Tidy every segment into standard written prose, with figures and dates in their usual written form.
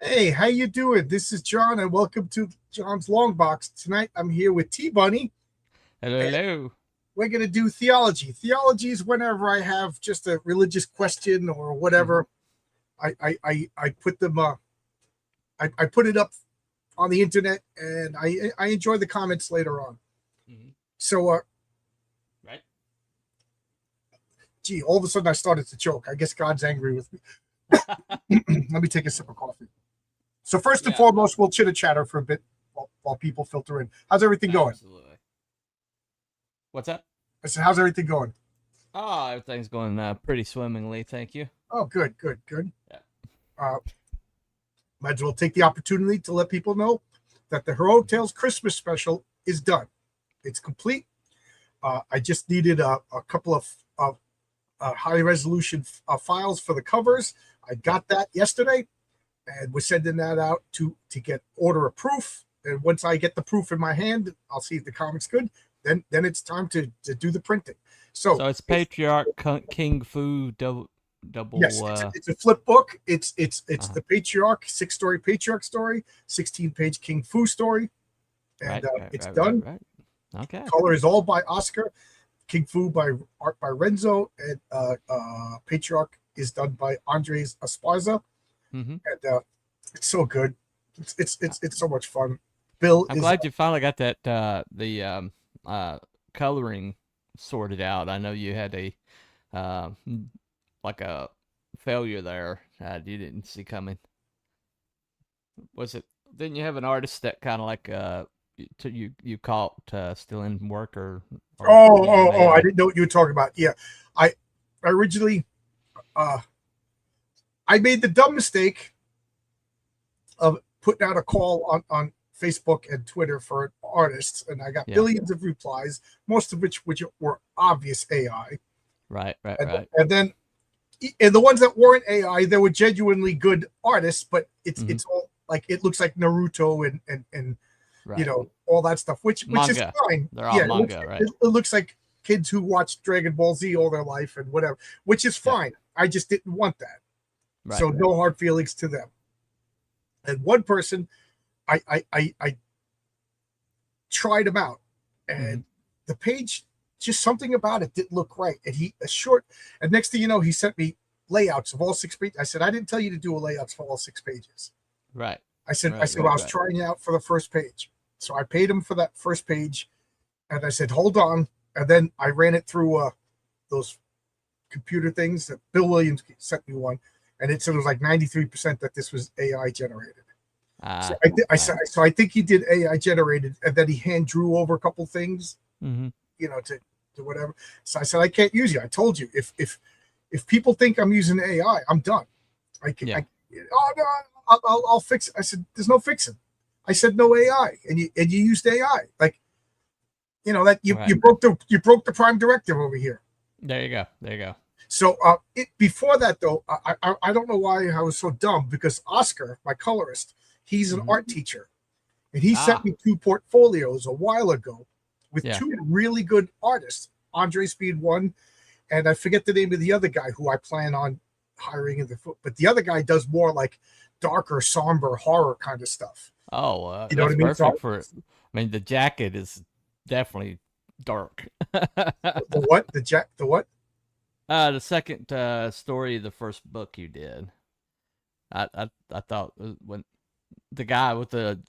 Hey, how you doing? This is John, and welcome to John's Long Box. Tonight, I'm here with T Bunny, Hello, and hello. we're going to do theology. Theology is whenever I have just a religious question or Hmm. whatever. I put them. I put it up on the internet, and I enjoy the comments later on. Hmm. So, Right? gee, all of a sudden I started to choke. I guess God's angry with me. Let me take a sip of coffee. So first and Yeah, foremost, we'll chitter chatter for a bit while people filter in. How's everything going? absolutely. What's up? I said, how's everything going? Oh, everything's going pretty swimmingly, thank you. Oh, good, good, good. Yeah. Uh, Might as well take the opportunity to let people know that the Heroic Tales Christmas special is done. It's complete. I just needed a couple of high resolution files for the covers. I Yeah. got that yesterday, and we're sending that out to get order of proof. And once I get the proof in my hand, I'll see if the comic's good. Then it's time to do the printing. So So it's Patriarch King Fu double yes, it's a flip book. It's uh the patriarch, 6 story patriarch story, 16 page King Fu story, and right, right, it's right, right, done. right. Okay. Color is all by Oscar, King Fu by art by Renzo, and patriarch is done by Andres Esparza, Hmm. and it's so good. It's so much fun. Bill I'm is glad you finally got that the coloring sorted out. I know you had a uh like a failure there you didn't see coming. Was it? Didn't you have an artist that kind of like you caught still in work or using I AI? didn't know what you were talking about. Yeah, I originally uh I made the dumb mistake of putting out a call on Facebook and Twitter for artists, and I got Yeah. billions of replies, most of which were obvious AI, Right. Right. and Right. and then and the ones that weren't AI, they were genuinely good artists, but Hmm. it's all like it looks like Naruto and Right. all that stuff, which is Manga. fine. They're all Yeah, manga, right? it looks like kids who watched Dragon Ball Z all their life and whatever, which is Yeah. fine. I just didn't want that, Right. so no hard feelings to them. And one person, I tried him out, Hmm. and the page, just something about it didn't look right. And he a short, and next thing you know, he sent me layouts of all 6 pages. I said, I didn't tell you to do a layouts for all 6 pages. Right. I Right. said, well, Right. I was Right. trying out for the first page. So I paid him for that first page, and I said, hold on. And then I ran it through those computer things that Bill Williams sent me one, and it said it was like 93% that this was AI generated. So Ah. said, Right. so I think he did AI generated, and then he hand drew over a couple things, Hmm. to whatever. So I said, I can't use you. I told you, if people think I'm using AI, I'm done. Yeah. Oh no, I'll fix it. I said, there's no fixing. I said no AI, and you used AI, like that Right. you broke the prime directive over here. There you go. There you go. So before that though, I don't know why I was so dumb, because Oscar, my colorist, he's an Hmm. art teacher, and he sent Ah. me 2 portfolios a while ago with Yeah. two really good artists, Andre Speed one, and I forget the name of the other guy who I plan on hiring in the foot. But the other guy does more like darker, somber horror kind of stuff. Oh, You know what that's I mean? So perfect for. I mean, the jacket is definitely dark. the what? The what? The second story of the first book you did, I thought when the guy with the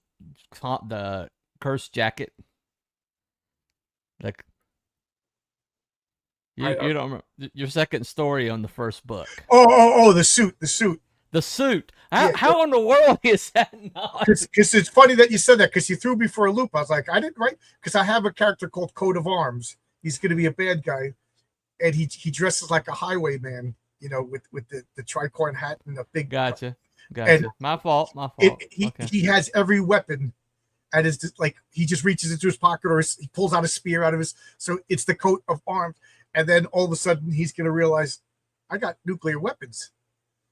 cursed jacket, like you don't remember your second story on the first book, The suit, the suit. the suit. Yeah, How in the world is that not? because it's funny that you said that, because you threw me for a loop. I was like, I didn't write, because I have a character called Coat of Arms. He's going to be a bad guy, and he dresses like a highwayman, with the tricorn hat and the big, Gotcha, and gotcha. My fault, my fault. Okay. he has every weapon at his, like, he just reaches into his pocket, or he pulls out a spear out of his, so it's the coat of arms. And then all of a sudden he's going to realize, I got nuclear weapons.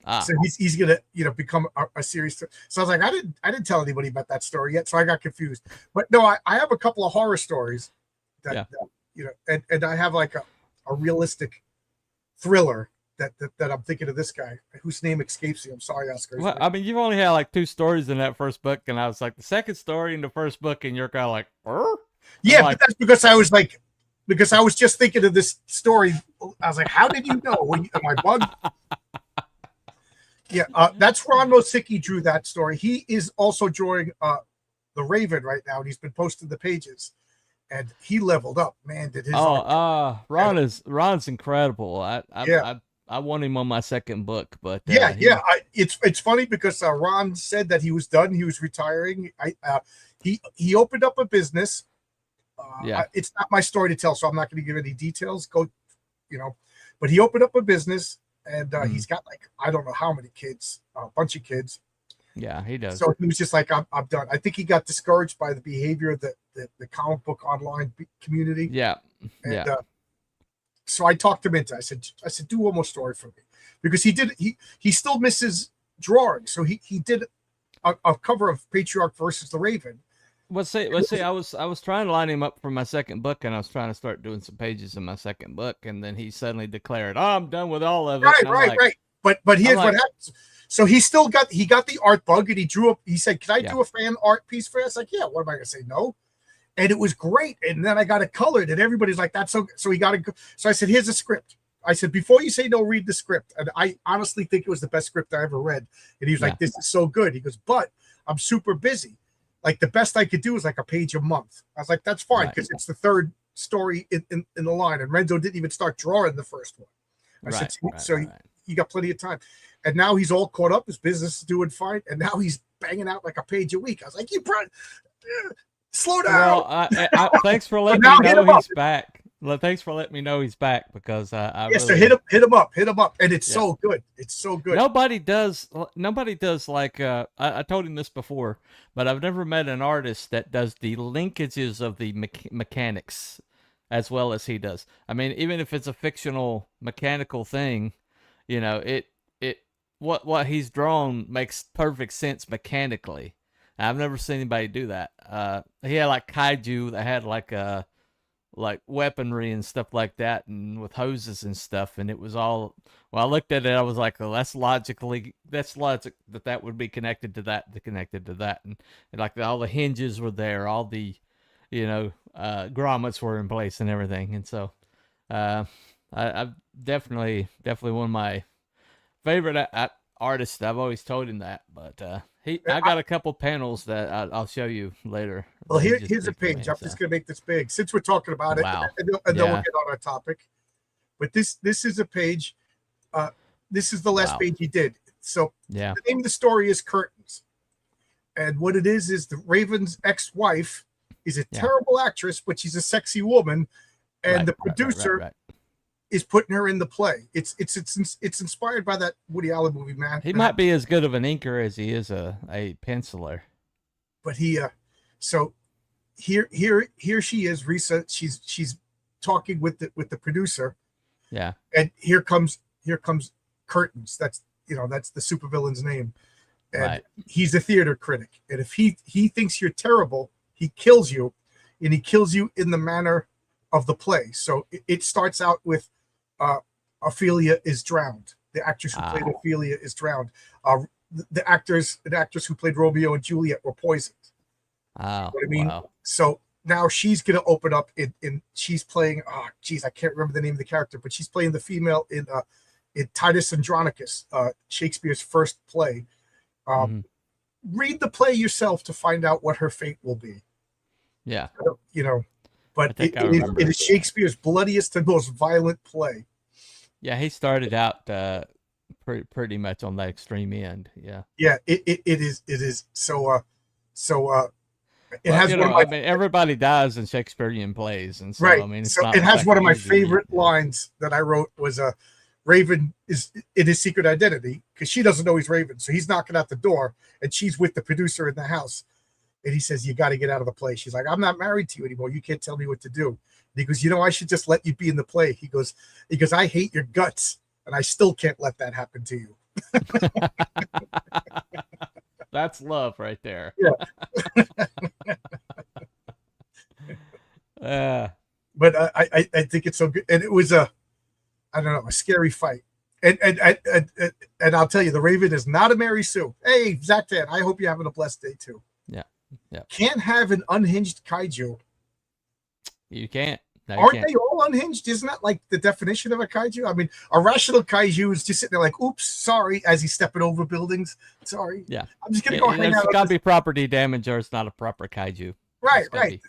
Ah, So he's gonna become a serious. So I was like, I didn't tell anybody about that story yet, so I got confused. But no, I have a couple of horror stories yeah. that and I have like a realistic thriller. that I'm thinking of this guy whose name escapes me. I'm sorry, Oscar. Well, I mean, you've only had like 2 stories in that first book, and I was like the second story in the first book, and you're kind of like, I'm Yeah, like, but that's because I was like, because I was just thinking of this story. I was like, how did you know? Am I bugged? Yeah, that's Ron Mosicki drew that story. He is also drawing the Raven right now, and he's been posting the pages. And he leveled up, man. Did his art. Ron's incredible. Yeah. I want him on my second book, but Yeah. It's funny because Ron said that he was done. He was retiring. He opened up a business. It's not my story to tell, so I'm not going to give any details. But he opened up a business, and he's got like I don't know how many kids, a bunch of kids. Yeah, he does. So he was just like, I'm done. I think he got discouraged by the behavior of the comic book online community. Yeah. And, so I talked him into. I said, do one more story for me, because he still misses drawing. So he did a cover of Patriarch versus the Raven. Let's say I was trying to line him up for my second book, and I was trying to start doing some pages in my second book, and then he suddenly declared, I'm done with all of it. Right. But here's what happens. So he got the art bug, and he drew up. He said, "Can I do a fan art piece for you?" I was like, "Yeah." What am I gonna say? No. And it was great. And then I got it colored, and everybody's like, "That's so good." So he got it. So I said, "Here's a script." I said, "Before you say no, read the script." And I honestly think it was the best script I ever read. And he was like, "This is so good." He goes, "But I'm super busy. Like the best I could do is like a page a month." I was like, "That's fine, because it's the third story in the line." And Renzo didn't even start drawing the first one. I said, "So you got plenty of time." And now he's all caught up. His business is doing fine. And now he's banging out like a page a week. I was like, slow down. Well, thanks for letting me know he's back. Thanks for letting me know he's back, because so hit him up. And it's so good. It's so good. Nobody does like, I told him this before, but I've never met an artist that does the linkages of the mechanics as well as he does. I mean, even if it's a fictional mechanical thing, what he's drawn makes perfect sense mechanically. I've never seen anybody do that. He had like kaiju that had like weaponry and stuff like that, and with hoses and stuff, and it was all. Well, I looked at it, I was like, well, that's logic that would be connected to that, and like all the hinges were there, all the, grommets were in place and everything, and so, I definitely one of my favorite artist. I've always told him that, but I got a couple panels that I'll show you later. Well, here's a page. I'm just gonna make this big since we're talking about it, and then we'll get on our topic. But this is a page. This is the last page he did. So the name of the story is Curtains, and what it is the Raven's ex-wife is a terrible actress, but she's a sexy woman, and the producer is putting her in the play. It's inspired by that Woody Allen movie, man. He might be as good of an inker as he is a penciler. But so here she is, Risa. She's talking with the producer. Yeah. And here comes Curtains. That's the supervillain's name. And he's a theater critic. And if he thinks you're terrible, he kills you, and he kills you in the manner of the play. So it starts out with Ophelia is drowned. The actress who played Ophelia is drowned. The actors who played Romeo and Juliet were poisoned. Oh, you know what I mean? Wow. So now she's gonna open up in she's playing. Oh, geez, I can't remember the name of the character, but she's playing the female in Titus Andronicus, Shakespeare's first play. Read the play yourself to find out what her fate will be. Yeah, but it is Shakespeare's bloodiest and most violent play. Yeah, he started out pretty much on the extreme end. Yeah. Yeah, it is. So it has everybody dies in Shakespearean plays, and so right. I mean, it has one of my favorite lines that I wrote was Raven is in his secret identity, because she doesn't know he's Raven, so he's knocking at the door, and she's with the producer in the house. And he says, "You got to get out of the play." She's like, "I'm not married to you anymore. You can't tell me what to do." And he goes, "I should just let you be in the play." He goes, "I hate your guts, and I still can't let that happen to you." That's love right there. Yeah. But I think it's so good. And it was a scary fight. And I'll tell you, the Raven is not a Mary Sue. Hey, Zach Dan, I hope you're having a blessed day too. Yeah. Yeah. Can't have an unhinged kaiju. You can't. No, you Aren't can't. they all unhinged? Isn't that like the definition of a kaiju? I mean, a rational kaiju is just sitting there like, oops, sorry, as he's stepping over buildings. Sorry. Yeah. I'm just going to go hang There's out. got to be property damage or it's not a proper kaiju. Right, right.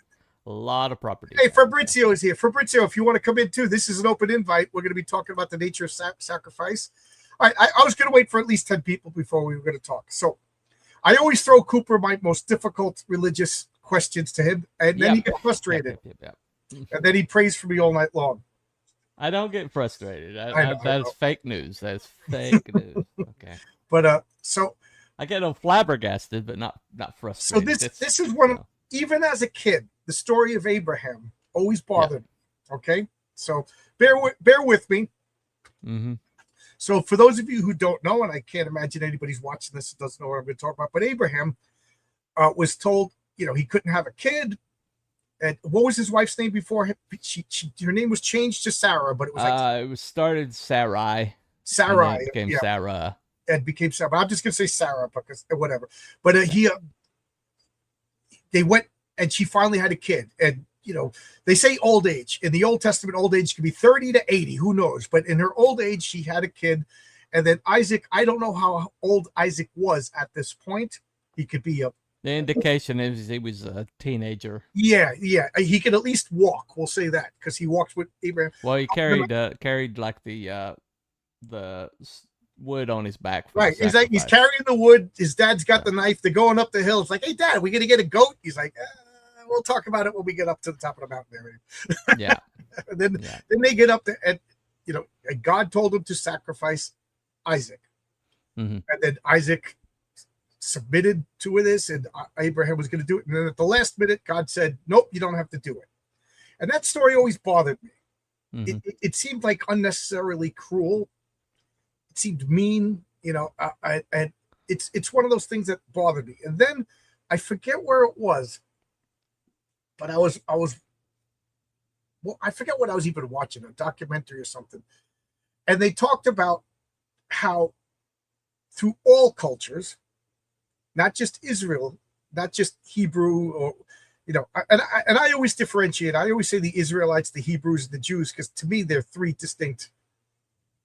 A lot of property. Hey, Fabrizio is here. Fabrizio, if you want to come in too, this is an open invite. We're going to be talking about the nature of sacrifice. All right, I was going to wait for at least 10 people before we were going to talk. So I always throw Cooper my most difficult religious questions to him, and then he gets frustrated. And then he prays for me all night long. I don't get frustrated. I that's fake news. That's fake news. Okay. But so I get flabbergasted, but not frustrated. So this is one of, even as a kid, the story of Abraham always bothered me. Okay, so bear with me. Mm-hmm. So for those of you who don't know, and I can't imagine anybody's watching this that doesn't know what I'm going to talk about, but Abraham was told, he couldn't have a kid. And what was his wife's name before him? Her name was changed to Sarah, but it was like it was started Sarai. Sarai and became Sarah. And became Sarah. But I'm just gonna say Sarah because whatever. But they went and she finally had a kid. And they say old age. In the Old Testament, old age can be 30 to 80. Who knows? But in her old age, she had a kid. And then Isaac, I don't know how old Isaac was at this point. He could be the indication is he was a teenager. Yeah. He could at least walk. We'll say that because he walked with Abraham. Well, he carried like the wood on his back. Right. He's carrying the wood. His dad's got the knife. They're going up the hill. It's like, hey, Dad, are we going to get a goat? He's like, we'll talk about it when we get up to the top of the mountain there. Yeah. And then they get up there and, and God told him to sacrifice Isaac. Mm-hmm. And then Isaac submitted to this, and Abraham was going to do it. And then at the last minute, God said, nope, you don't have to do it. And that story always bothered me. Mm-hmm. It seemed like unnecessarily cruel. It seemed mean, and it's one of those things that bothered me. And then I forget where it was, but I forget what I was even watching, a documentary or something. And they talked about how through all cultures, not just Israel, not just Hebrew, or and I always differentiate. I always say the Israelites, the Hebrews, and the Jews, because to me they're three distinct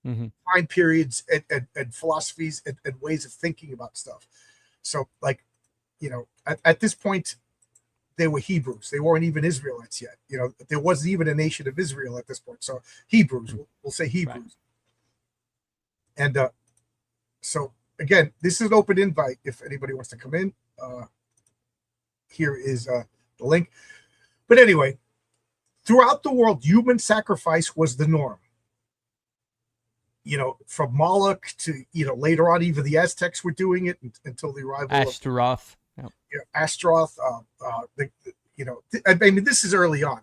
time periods and philosophies and ways of thinking about stuff. So, like, at this point, they were Hebrews. They weren't even Israelites yet. There wasn't even a nation of Israel at this point. So Hebrews, we'll say Hebrews, right. And so. Again, this is an open invite if anybody wants to come in. Here is the link. But anyway, throughout the world, human sacrifice was the norm. From Moloch to, later on, even the Aztecs were doing it until the arrival Ashtaroth. of Ashtaroth. I mean, this is early on.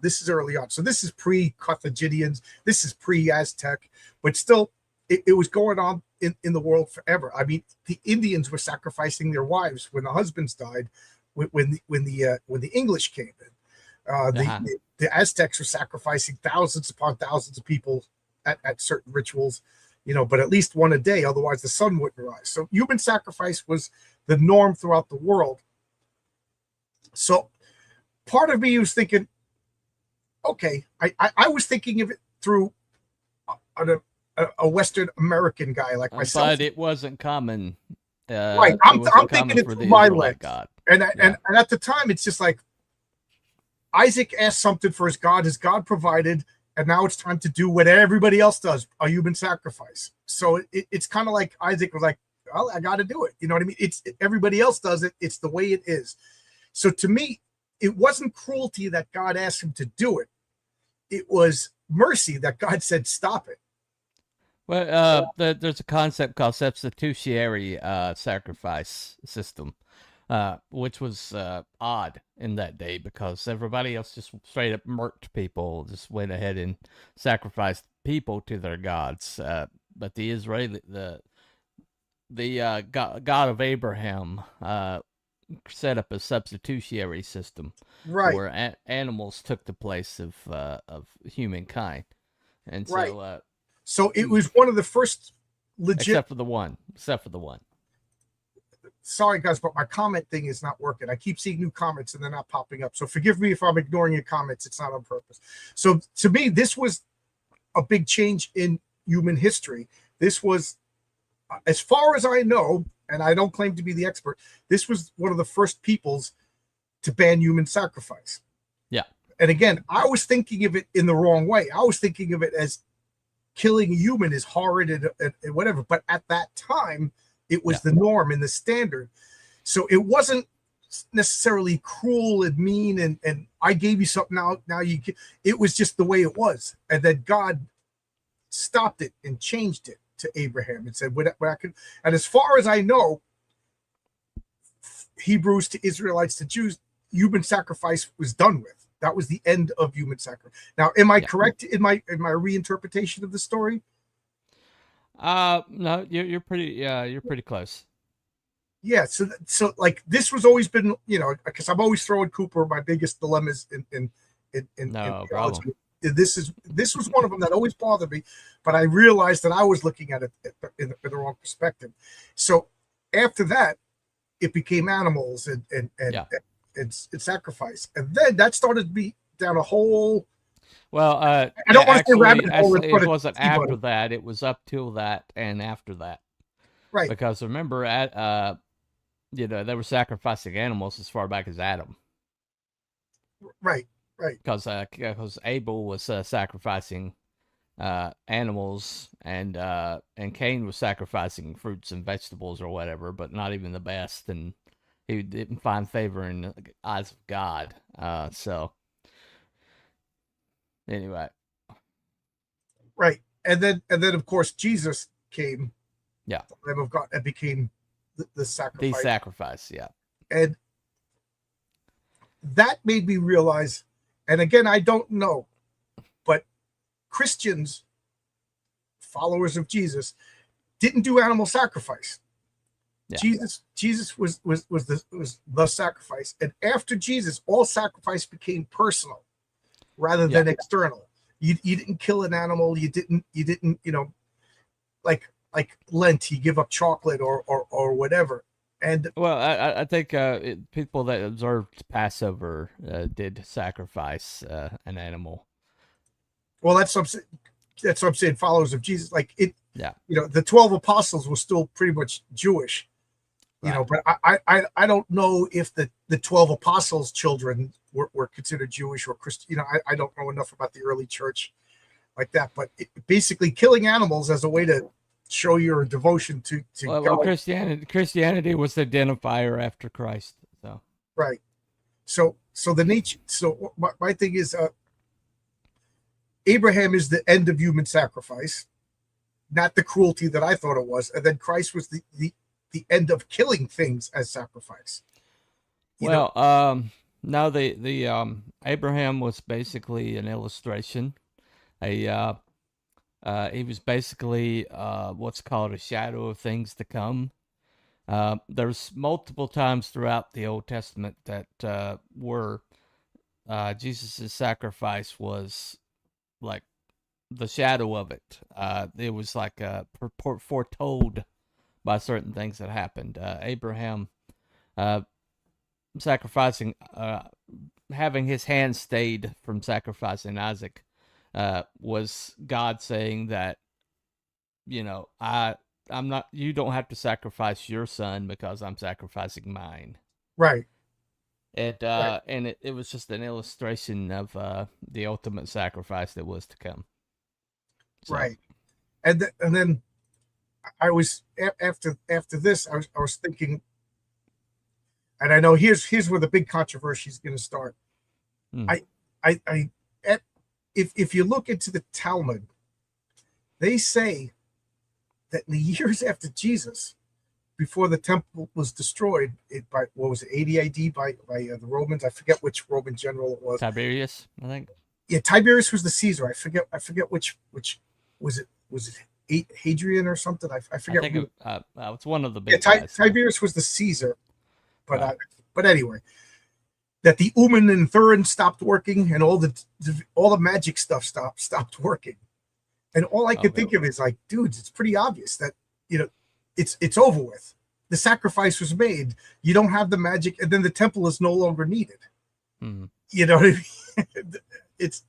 So this is pre-Carthaginians. This is pre-Aztec. But still, it was going on in the world forever. I mean, the Indians were sacrificing their wives when the husbands died, when the English came in. The Aztecs were sacrificing thousands upon thousands of people at certain rituals, but at least one a day, otherwise the sun wouldn't rise. So human sacrifice was the norm throughout the world. So part of me was thinking, okay, I was thinking of it through a Western American guy like myself, but it wasn't common. Right, I'm thinking it through my lens. And at the time, it's just like Isaac asked something for his God provided, and now it's time to do what everybody else does, a human sacrifice. So it's kind of like Isaac was like, well, I got to do it. You know what I mean? Everybody else does it. It's the way it is. So to me, it wasn't cruelty that God asked him to do it. It was mercy that God said, stop it. Well, there's a concept called substitutionary sacrifice system, which was odd in that day because everybody else just straight up murked people, just went ahead and sacrificed people to their gods. But the Israeli, the God of Abraham, set up a substitutionary system, right, where animals took the place of humankind, and so. Right. So it was one of the first legit. Except for the one. Sorry guys, but my comment thing is not working. I keep seeing new comments and they're not popping up. So forgive me if I'm ignoring your comments. It's not on purpose. So to me, this was a big change in human history. This was, as far as I know, and I don't claim to be the expert, this was one of the first peoples to ban human sacrifice. Yeah. And again, I was thinking of it in the wrong way. I was thinking of it as killing a human is horrid and whatever. But at that time, it was the norm and the standard. So it wasn't necessarily cruel and mean and I gave you something now you can. It was just the way it was. And then God stopped it and changed it to Abraham and said, what I could. And as far as I know, Hebrews to Israelites to Jews, human sacrifice was done with. That was the end of human sacrifice. Now, am I correct in my reinterpretation of the story? No, you're pretty close. Yeah, so like this was always been, because I'm always throwing Cooper my biggest dilemmas in no theology. This was one of them that always bothered me, but I realized that I was looking at it in the wrong perspective. So after that, it became animals and sacrifice, and then that started to be down a whole. Well, I don't want to say rabbit hole. It wasn't after that. It was up till that and after that. Right. Because remember, they were sacrificing animals as far back as Adam. Right. Because Abel was sacrificing animals, and Cain was sacrificing fruits and vegetables or whatever, but not even the best, and he didn't find favor in the eyes of God. So. Anyway, right, and then of course Jesus came, the Lamb of God, and became the sacrifice. The sacrifice, yeah, and that made me realize. And again, I don't know, but Christians, followers of Jesus, didn't do animal sacrifice. Yeah. Jesus was the sacrifice, and after Jesus, all sacrifice became personal rather than external. You didn't kill an animal. You didn't, like Lent, you give up chocolate or whatever. And well, I think people that observed Passover did sacrifice an animal. Well, that's what I'm saying. Followers of Jesus, like it. Yeah. The 12 apostles were still pretty much Jewish. But I don't know if the 12 apostles' children were considered Jewish or Christian. I don't know enough about the early church like that. But basically, killing animals as a way to show your devotion to God. Well, Christianity was the identifier after Christ. So right. So the nature. So my thing is, Abraham is the end of human sacrifice, not the cruelty that I thought it was, and then Christ was the end of killing things as sacrifice. No, the Abraham was basically an illustration. He was basically what's called a shadow of things to come. There's multiple times throughout the Old Testament that where Jesus' sacrifice was like the shadow of it. It was like foretold by certain things that happened. Abraham sacrificing, having his hand stayed from sacrificing Isaac, was God saying that, I'm not. You don't have to sacrifice your son because I'm sacrificing mine. Right. And right. And it was just an illustration of the ultimate sacrifice that was to come. So. Right. And then I was after this I was thinking, and I know here's where the big controversy is going to start. If you look into the Talmud, they say that in the years after Jesus, before the temple was destroyed, by 80 AD by the Romans. I forget which Roman general it was. Tiberius, I think. Yeah, Tiberius was the Caesar. I forget which was it. Was it Hadrian or something? I forget. I think it's one of the big. Tiberius was the Caesar, but right. But anyway, that the Urim and Thummim stopped working, and all the magic stuff stopped working. And all I could think of is like, dudes, it's pretty obvious that you know, it's over with. The sacrifice was made. You don't have the magic, and then the temple is no longer needed. Mm-hmm. You know what I mean? It's,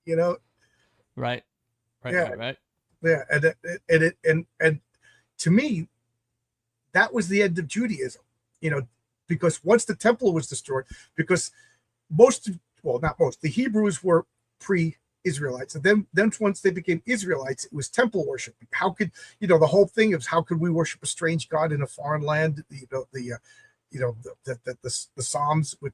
you know, Right. yeah, Right. yeah, and to me, that was the end of Judaism. You know, because once the temple was destroyed, because most, well, not most, the Hebrews were pre-Israelites, and then once they became Israelites, it was temple worship. How could, the whole thing is, how could we worship a strange god in a foreign land? The Psalms with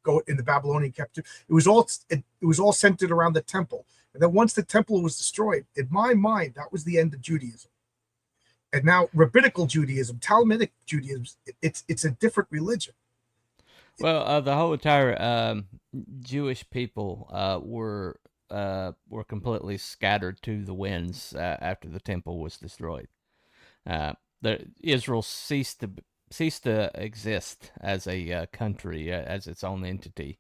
go in the Babylonian captivity. It was all centered around the temple. And then once the temple was destroyed, in my mind, that was the end of Judaism. And now rabbinical Judaism, Talmudic Judaism, it's a different religion. Well, the whole entire Jewish people were completely scattered to the winds after the temple was destroyed. Israel ceased to exist as a country, as its own entity.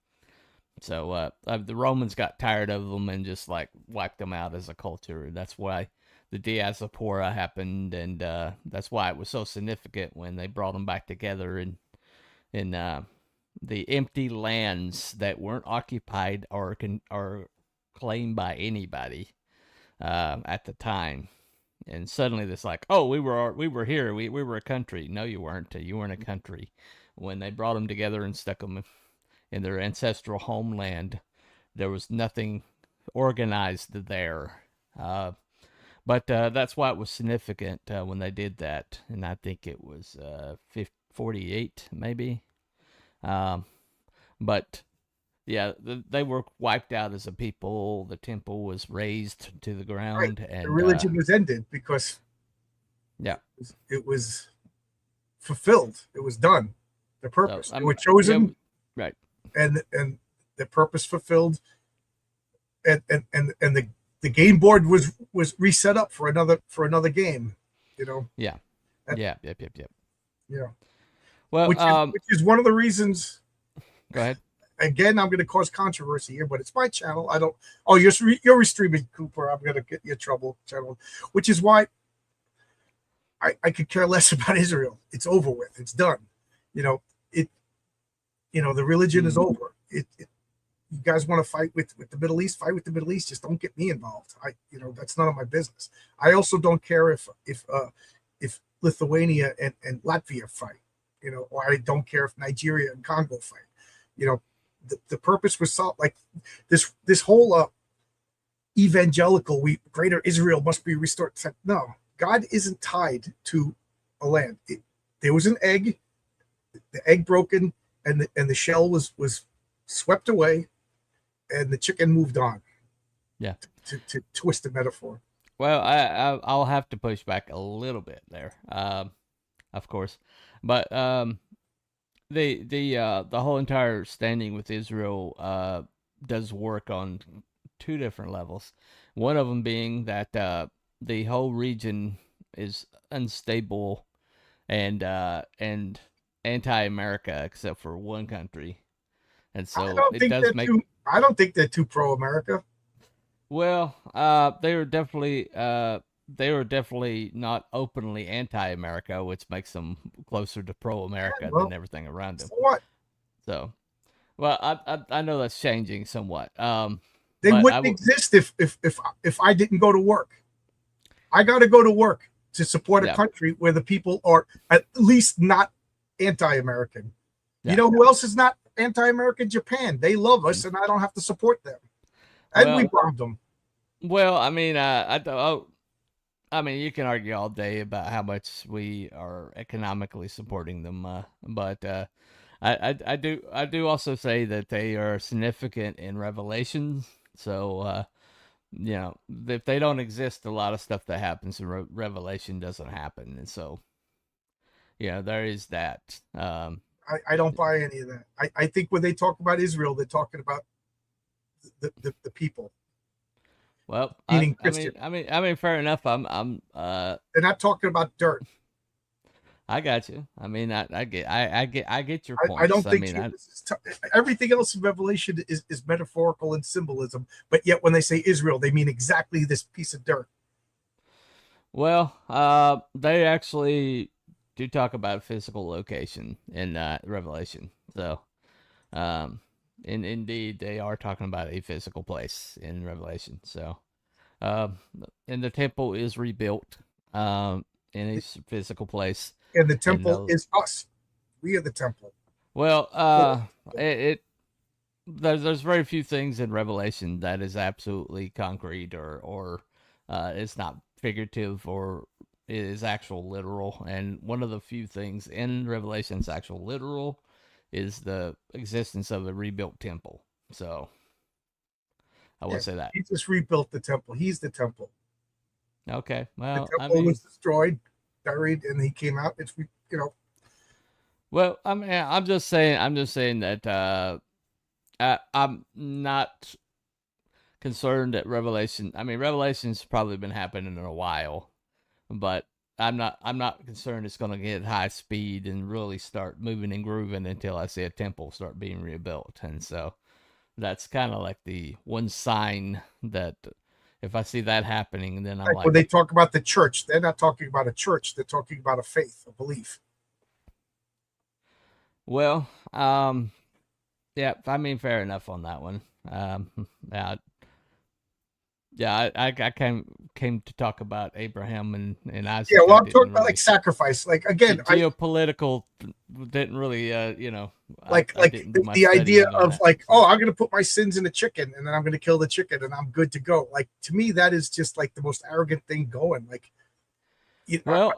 So the Romans got tired of them and just like wiped them out as a culture. That's why the diaspora happened, and that's why it was so significant when they brought them back together in the empty lands that weren't occupied or claimed by anybody at the time. And suddenly it's like, oh, we were here, we were a country. No, you weren't. You weren't a country. When they brought them together and stuck them in their ancestral homeland, there was nothing organized there. But that's why it was significant when they did that, and I think it was 48 maybe. But yeah, they were wiped out as a people. The temple was razed to the ground, Right. and The religion was ended because yeah, it was fulfilled. It was done. The purpose. so They were chosen, yeah, right. and the purpose fulfilled, and the game board was reset up for another game. Yeah, That- yep. Yeah. Well, Which is one of the reasons. go ahead. Again, I'm going to cause controversy here, but it's my channel. I don't. Oh, you're streaming, Cooper. I'm going to get you in trouble, channel. Which is why I could care less about Israel. It's over with. It's done. It. The religion is over. You guys want to fight with the Middle East? Fight with the Middle East. Just don't get me involved. That's none of my business. I also don't care if Lithuania and Latvia fight. Or I don't care if Nigeria and Congo fight. The purpose was solved. Like this whole evangelical, greater Israel must be restored. No, God isn't tied to a land. There was an egg, the egg broken, and the shell was swept away, and the chicken moved on. Yeah. To twist the metaphor. Well, I'll have to push back a little bit there, of course, but the whole entire standing with Israel does work on two different levels. One of them being that the whole region is unstable and anti-America except for one country, and so it does make. I don't think they're too pro-America. Well, they were definitely not openly anti-America, which makes them closer to pro-America than everything around them. So what? So, well, I know that's changing somewhat. They wouldn't exist if I didn't go to work. I got to go to work to support a country where the people are at least not anti-American. Yeah. You know who else is not anti-American? Japan. They love us, and I don't have to support them. And we bombed them. Well, I mean, you can argue all day about how much we are economically supporting them, but I do also say that they are significant in Revelation. So, if they don't exist, a lot of stuff that happens in Revelation doesn't happen, and so, there is that. I don't buy any of that. I think when they talk about Israel, they're talking about the people. Well, I mean, fair enough. They're not talking about dirt. I got you. I mean, I get your point. I don't think everything else in Revelation is metaphorical and symbolism, but yet when they say Israel, they mean exactly this piece of dirt. Well, they actually do talk about a physical location in Revelation. So, indeed, they are talking about a physical place in Revelation. So, um, and the temple is rebuilt, in a physical place. And the And temple is us. We are the temple. well, Cool. it there's very few things in Revelation that is absolutely concrete or it's not figurative or is actual literal. And one of the few things in Revelation that's actual literal is the existence of a rebuilt temple. So I will Yeah, say that. he just rebuilt the temple. He's the temple. Okay, The well, I temple mean, was destroyed, buried, and he came out. It's well, I mean, I'm just saying that I'm not concerned that Revelation. I mean, Revelation's probably been happening in a while, but I'm not concerned it's going to get high speed and really start moving and grooving until I see a temple start being rebuilt. And so that's kind of like the one sign that if I see that happening, then I'm like like, when they talk about the church, they're not talking about a church. They're talking about a faith, a belief. well, yeah, I mean, fair enough on that one. Yeah, yeah, I came to talk about Abraham and Yeah, Isaac. well, I I'm talking didn't about like really sacrifice. Like again, I geopolitical didn't really like I didn't do my the idea studying on of that. like, So. oh, I'm gonna put my sins in a chicken and then I'm gonna kill the chicken and I'm good to go. Like to me, that is just like the most arrogant thing going. Like, Well,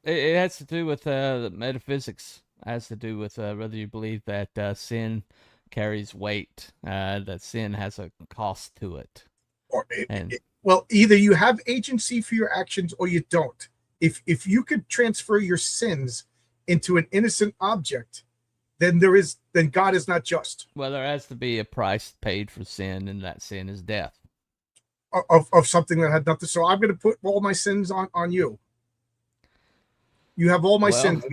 it has to do with the metaphysics. It has to do with whether you believe that sin carries weight, that sin has a cost to it, or and well, either you have agency for your actions or you don't. If you could transfer your sins into an innocent object, then God is not just well, there has to be a price paid for sin, and that sin is death. of something that had nothing. So I'm going to put all my sins on you. You have all my Well, sins.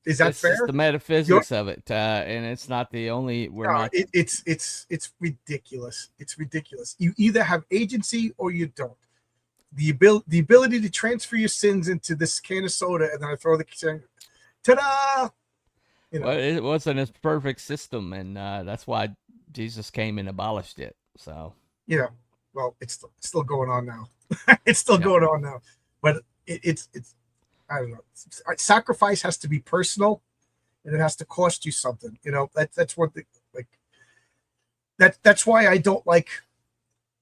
Is that it's just fair? the You're, metaphysics of it, and it's not the only. We're no, not. it's ridiculous. It's ridiculous. You either have agency or you don't. The ability to transfer your sins into this can of soda and then I throw the ta-da. You Well, know, it wasn't a perfect system, and that's why Jesus came and abolished it. So, you know. Well, it's still going on now. It's still yeah. going on now, but it's I don't know. Sacrifice has to be personal, and it has to cost you something. That's what the like that's why I don't like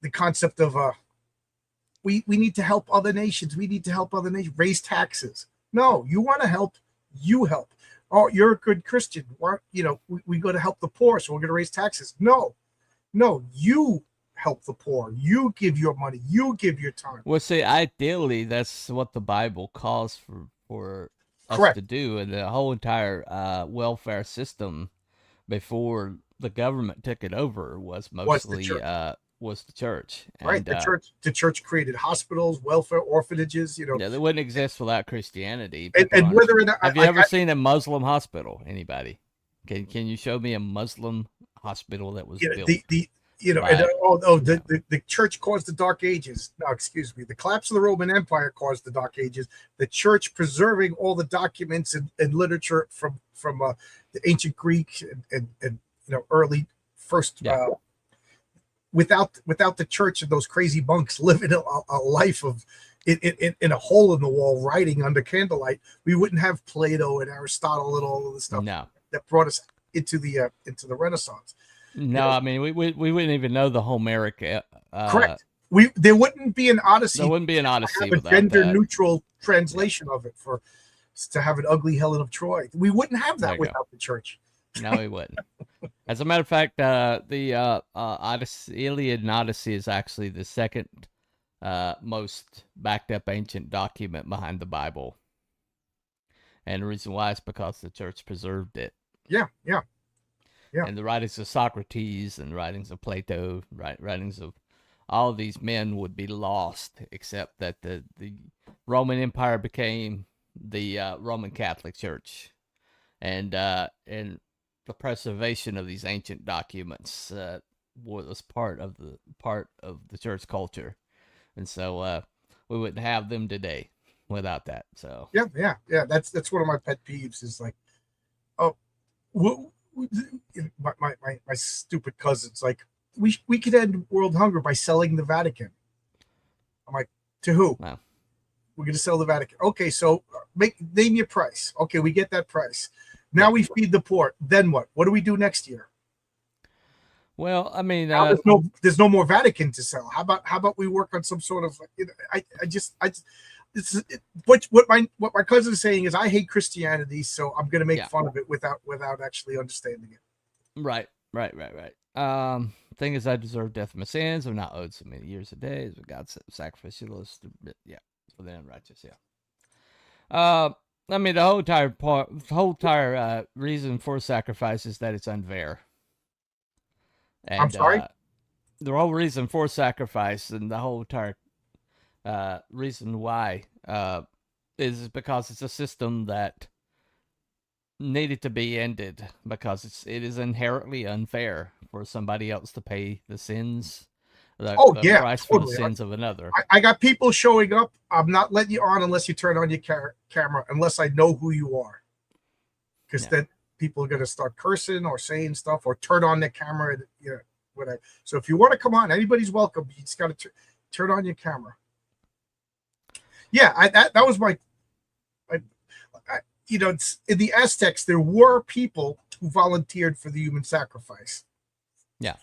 the concept of we need to help other nations. We need to help other nations raise taxes. No, you want to help, you help. Oh, you're a good Christian. We go to help the poor, so we're going to raise taxes. No, no, you help the poor. You give your money. You give your time. Well, see, ideally, that's what the Bible calls for us Correct. to do, and the whole entire welfare system before the government took it over was Was the mostly church. was the church, Right. and The church created hospitals, welfare, orphanages, yeah, they wouldn't exist without Christianity. People and don't understand. whether or not Have you ever seen a Muslim hospital? Anybody? Can you show me a Muslim hospital that was you know, built the and by you know? the church caused the dark ages. No, excuse me. The collapse of the Roman Empire caused the dark ages. The church preserving all the documents and literature from the ancient Greek and early first Yeah. without the church and those crazy monks living a life of in a hole in the wall writing under candlelight, we wouldn't have Plato and Aristotle and all of the stuff No. that brought us into the Renaissance. You No, know, I mean we wouldn't even know the Homeric. correct. There wouldn't be an There Odyssey wouldn't be an to Odyssey have a without gender that. neutral Yeah, translation of it for to have an ugly Helen of Troy. We wouldn't have there that you go. without the church. No, he wouldn't. As a matter of fact, the Odyssey, Iliad and Odyssey is actually the second most backed up ancient document behind the Bible, and the reason why is because the church preserved it. Yeah, yeah, yeah. And the writings of Socrates and writings of Plato, writings of all of these men would be lost, except that the Roman Empire became the Roman Catholic Church, and the preservation of these ancient documents was part of the church culture. And so we wouldn't have them today without that. So yeah. That's one of my pet peeves is like, oh, my stupid cousins like we could end world hunger by selling the Vatican. I'm like, to who? wow. We're going to sell the Vatican. Okay, so name your price. Okay, we get that price. Now Yeah. we feed the poor. Then what? What do we do next year? Well, I mean, Now there's no more Vatican to sell. How about we work on some sort of I this is what my cousin is saying is I hate Christianity, so I'm going to make fun of it without actually understanding it. Right. Thing is, I deserve death for my sins. I'm not owed so many years a day as God's sacrificialist. Yeah, for the unrighteous. Yeah. I mean, the whole entire reason for sacrifice is that it's unfair. And, I'm sorry. The whole reason for sacrifice and the whole entire reason why is because it's a system that needed to be ended because it is inherently unfair for somebody else to pay the sins, the price totally. For the sins of another. I got people showing up. I'm not letting you on unless you turn on your camera, unless I know who you are, because then people are going to start cursing or saying stuff or turn on their camera, whatever. So if you want to come on, anybody's welcome. You just got to turn on your camera. Yeah, that was my in the Aztecs, there were people who volunteered for the human sacrifice. Yeah.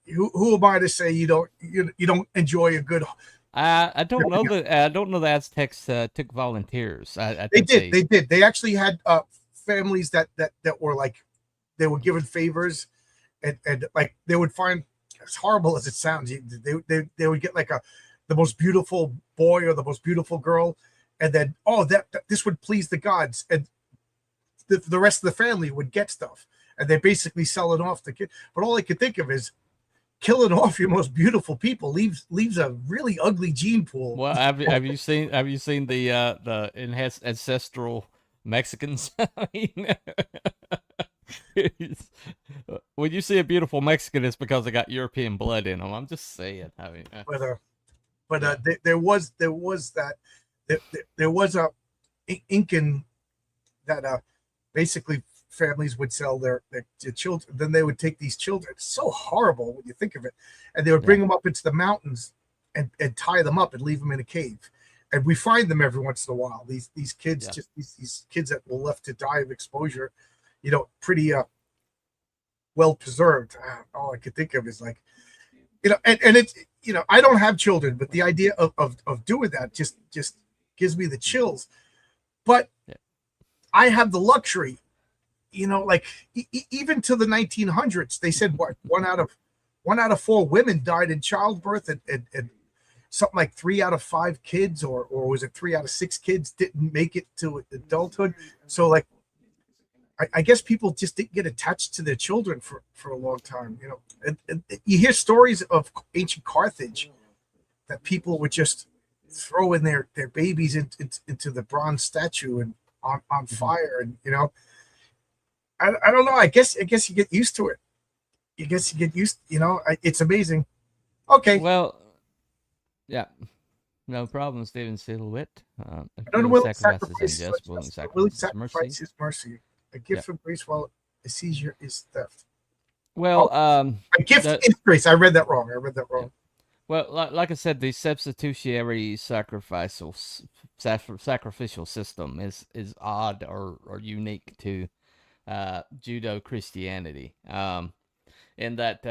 Who am I to say you don't enjoy a good? I don't know that. I don't know the Aztecs took volunteers. They did. They actually had families that were like they were given favors, and like they would find, as horrible as it sounds, they would get like the most beautiful boy or the most beautiful girl. And then, that this would please the gods, and the rest of the family would get stuff, and they basically sell it off to kids. But all I could think of is killing off your most beautiful people leaves a really ugly gene pool. Well, have you seen the ancestral Mexicans? I mean, when you see a beautiful Mexican, it's because they got European blood in them. I'm just saying. I mean, there was that. There was a Incan that basically families would sell their children. Then they would take these children. It's so horrible when you think of it. And they would bring them up into the mountains and tie them up and leave them in a cave. And we find them every once in a while. These kids, just these kids that were left to die of exposure, pretty well preserved. All I could think of is like, and it's, I don't have children, but the idea of doing that just gives me the chills. But I have the luxury, like even to the 1900s, they said what one out of 4 women died in childbirth, and something like 3 out of 5 kids, or was it 3 out of 6 kids didn't make it to adulthood. So like, I guess people just didn't get attached to their children for a long time, and you hear stories of ancient Carthage that people would just throw in their babies into the bronze statue and on fire, and I don't know. I guess you get used to it. It's amazing. Okay. Well, yeah, no problem, Stephen Silhouette. I don't know what sacrifice is mercy. A gift from grace, while a seizure is theft. Well, a gift is grace. I read that wrong. Yeah. Well, like I said, the substitutionary sacrificial system is odd or unique to Judo-Christianity. In that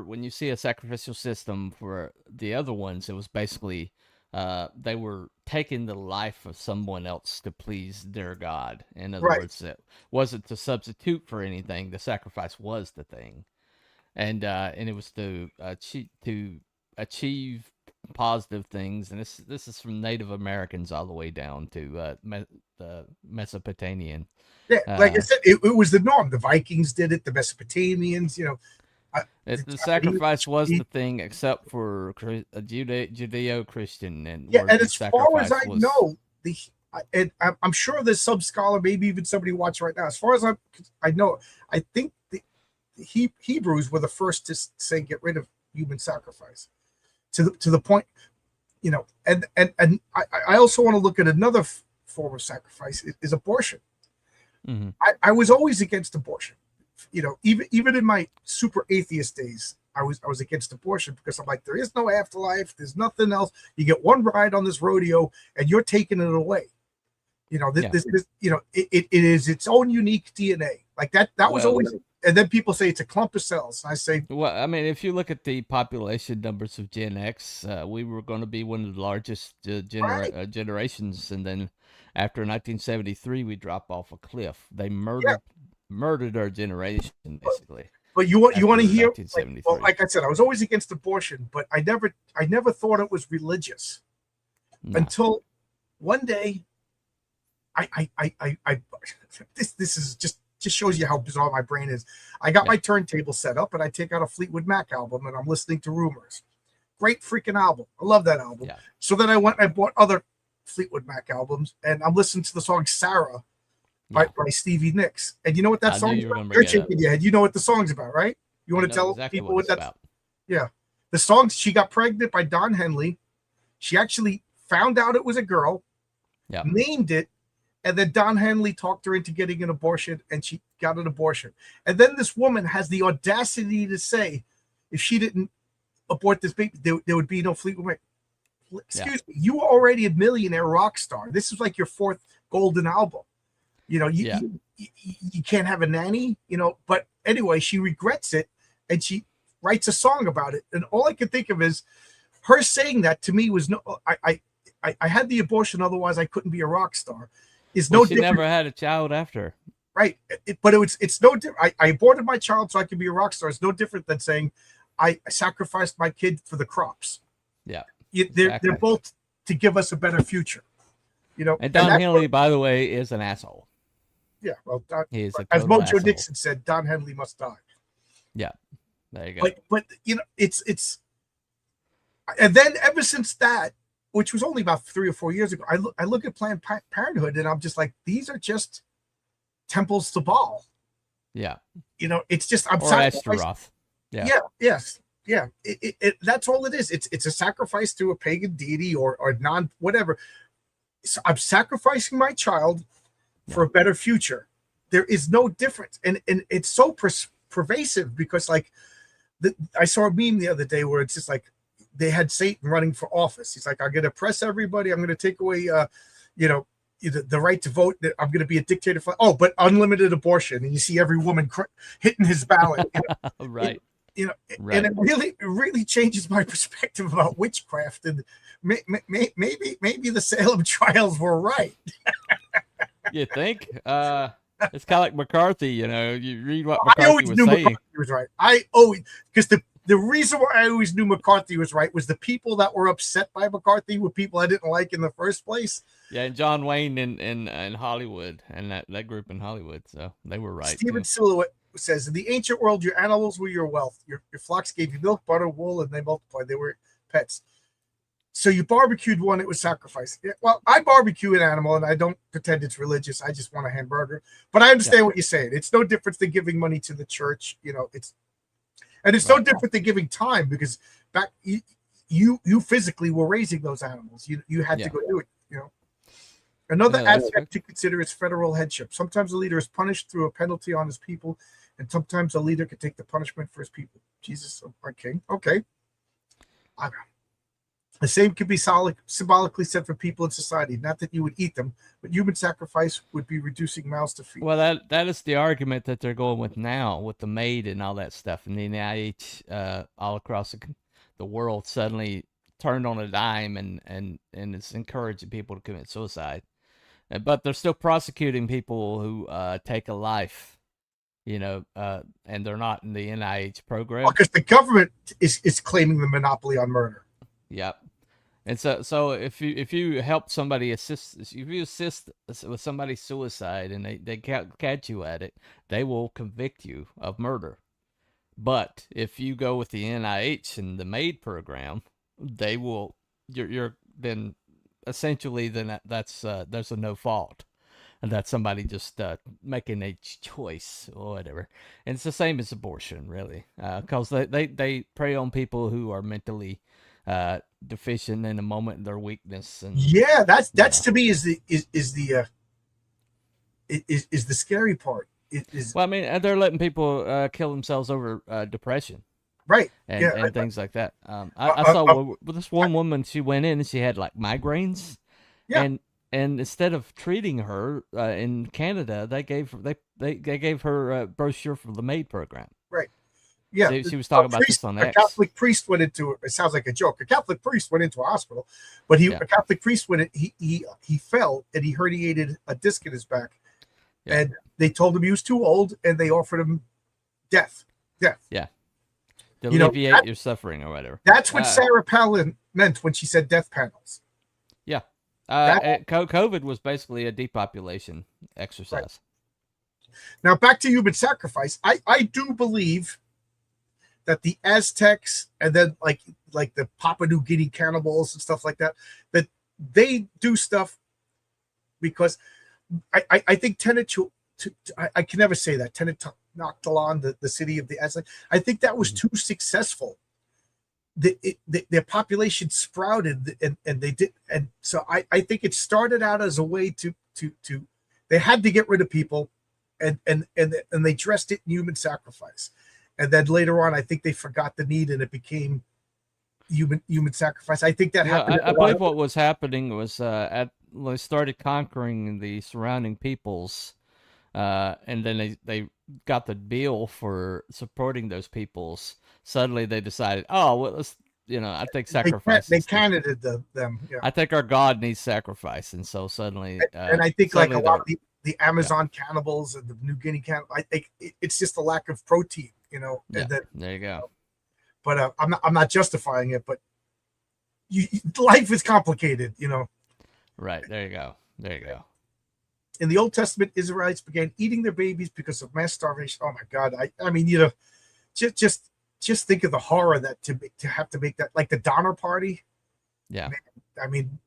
when you see a sacrificial system for the other ones, it was basically they were taking the life of someone else to please their God. In other words, it wasn't to substitute for anything. The sacrifice was the thing, and it was to achieve positive things. And this is from Native Americans all the way down to the Mesopotamian. Yeah, like I said, it was the norm. The Vikings did it. The Mesopotamians, the sacrifice was the thing, except for a Judeo-Christian. And and as far as I know, and I'm sure there's some scholar, maybe even somebody watching right now. As far as I know, I think the Hebrews were the first to say get rid of human sacrifice, to the point And I also want to look at another form of sacrifice is abortion. Hmm. I was always against abortion. Even in my super atheist days, I was against abortion because I'm like, there is no afterlife. There's nothing else. You get one ride on this rodeo, and you're taking it away. Yeah. It is its own unique DNA. Like that was Well, always. And then people say it's a clump of cells. I say, well, I mean, if you look at the population numbers of Gen X, we were going to be one of the largest right, generations, and then after 1973, we drop off a cliff. They yeah. murdered our generation basically But you want to after hear, well, 1973. like I said, I was always against abortion, but I never thought it was religious No, until one day I this is just shows you how bizarre my brain is. I got yeah, my turntable set up and I take out a Fleetwood Mac album and I'm listening to Rumors. Great freaking album. I love that album. yeah. So then I went and I bought other Fleetwood Mac albums and I'm listening to the song Sarah by, Yeah, by Stevie Nicks. And you know what that I knew song's you were about? gonna You're bring it up. shaking your head. You know what the song's about, right? You I want to know tell exactly people what what it's that's? about. Yeah. The song, she got pregnant by Don Henley. She actually found out it was a girl, Yeah, named it, and then Don Henley talked her into getting an abortion, and she got an abortion. And then this woman has the audacity to say, if she didn't abort this baby, there would be no Fleetwood Mac. yeah, Excuse me, you were already a millionaire rock star. This is like your fourth golden album. You know, you, yeah, you, you can't have a nanny, But anyway, she regrets it, and she writes a song about it. And all I could think of is her saying that to me was no. I had the abortion, otherwise I couldn't be a rock star. Is well, no she different, never had a child after. right? But it's no different. I aborted my child so I could be a rock star. It's no different than saying I sacrificed my kid for the crops. Yeah, They're exactly. both to give us a better future. And And Don that's what. Henley, by the way, is an asshole. Yeah. Well, He is a as total Mojo asshole. Dixon said, Don Henley must die. Yeah, there you go. But it's and then ever since that, which was only about 3 or 4 years ago, I look at Planned Parenthood and I'm just like, these are just temples to Baal. Yeah, It's just I'm or sacrificing. Ashtaroth. Yeah, Yeah, yes, yeah. That's all it is. It's a sacrifice to a pagan deity or non whatever. So I'm sacrificing my child for yeah, a better future. There is no difference, and it's so pervasive because like I saw a meme the other day where it's just like they had Satan running for office. He's like, I'm going to oppress everybody. I'm going to take away, you know, the right to vote. I'm going to be a dictator. But unlimited abortion, and you see every woman hitting his ballot. right, And right. it really changes my perspective about witchcraft. And maybe the Salem trials were right. You think? It's kind of like McCarthy. You read what I McCarthy always was knew saying. McCarthy was right. I always because the reason why I always knew McCarthy was right was the people that were upset by McCarthy were people I didn't like in the first place. Yeah, and John Wayne in Hollywood, and that group in Hollywood, so they were right Stephen too. Silhouette says, in the ancient world, your animals were your wealth. Your flocks gave you milk, butter, wool, and they multiplied. They were pets. So you barbecued one, it was sacrifice. Yeah, well, I barbecue an animal, and I don't pretend it's religious. I just want a hamburger. But I Yeah, understand what you're saying. It's no different than giving money to the church. It's no right. different than giving time because back you physically were raising those animals. You had to Yeah, go do it. Another yeah, that's aspect to consider is federal headship. Sometimes a leader is punished through a penalty on his people, and sometimes a leader can take the punishment for his people. Jesus, our king. Okay. The same could be symbolically said for people in society. Not that you would eat them, but human sacrifice would be reducing mouths to feed. Well, that is the argument that they're going with now with the maid and all that stuff, and the NIH all across the world suddenly turned on a dime and it's encouraging people to commit suicide. But they're still prosecuting people who take a life, and they're not in the NIH program. Because the government is claiming the monopoly on murder. Yep. And so if you help somebody if you assist with somebody's suicide and they catch you at it, they will convict you of murder. But if you go with the NIH and the MAID program, they will you're then essentially then that's there's a no fault. And that's somebody just making a choice or whatever. And it's the same as abortion, really, because they prey on people who are mentally deficient in a moment of their weakness, and Yeah, that's you know. to me is the scary part. It is Well, I mean, they're letting people kill themselves over depression right. and Yeah, and things like that. I uh, saw uh, with this one woman. She went in and she had like migraines, yeah, and instead of treating her in Canada, they gave her a brochure for the MAID program. right. Yeah, She was talking about this on a X. Catholic priest went into it. It sounds like a joke. A Catholic priest went into a hospital, but Yeah, a Catholic priest went. He fell and he herniated a disc in his back, yeah, and they told him he was too old, and they offered him death. Death. yeah. To You know, alleviate your suffering or whatever. that's what Sarah Palin meant when she said death panels. Yeah. That COVID was basically a depopulation right. exercise. Now back to human sacrifice. I do believe that the Aztecs and then like the Papua New Guinea cannibals and stuff like that, that they do stuff because I think I can never say that Tenochtitlan, the city of the Aztec. I think that was too successful. Their population sprouted and they did, and so I think it started out as a way to they had to get rid of people, and they dressed it in human sacrifice, and then later on I think they forgot the need and it became human sacrifice. I think that Yeah, happened. I believe what was happening was they started conquering the surrounding peoples, and then they got the deal for supporting those peoples. Suddenly they decided, oh, well, let's I think sacrifice. They candidated them. Yeah, I think our God needs sacrifice, and so suddenly, and I think like a suddenly lot they're of the Amazon cannibals and the New Guinea cannibals, I think it's just a lack of protein, yeah. and that. There you go. But I'm not justifying it, but life is complicated. Right there you go. There you go. In the Old Testament, Israelites began eating their babies because of mass starvation. Oh my God! I mean, just think of the horror that to have to make that, like the Donner Party. Yeah. Man, I mean,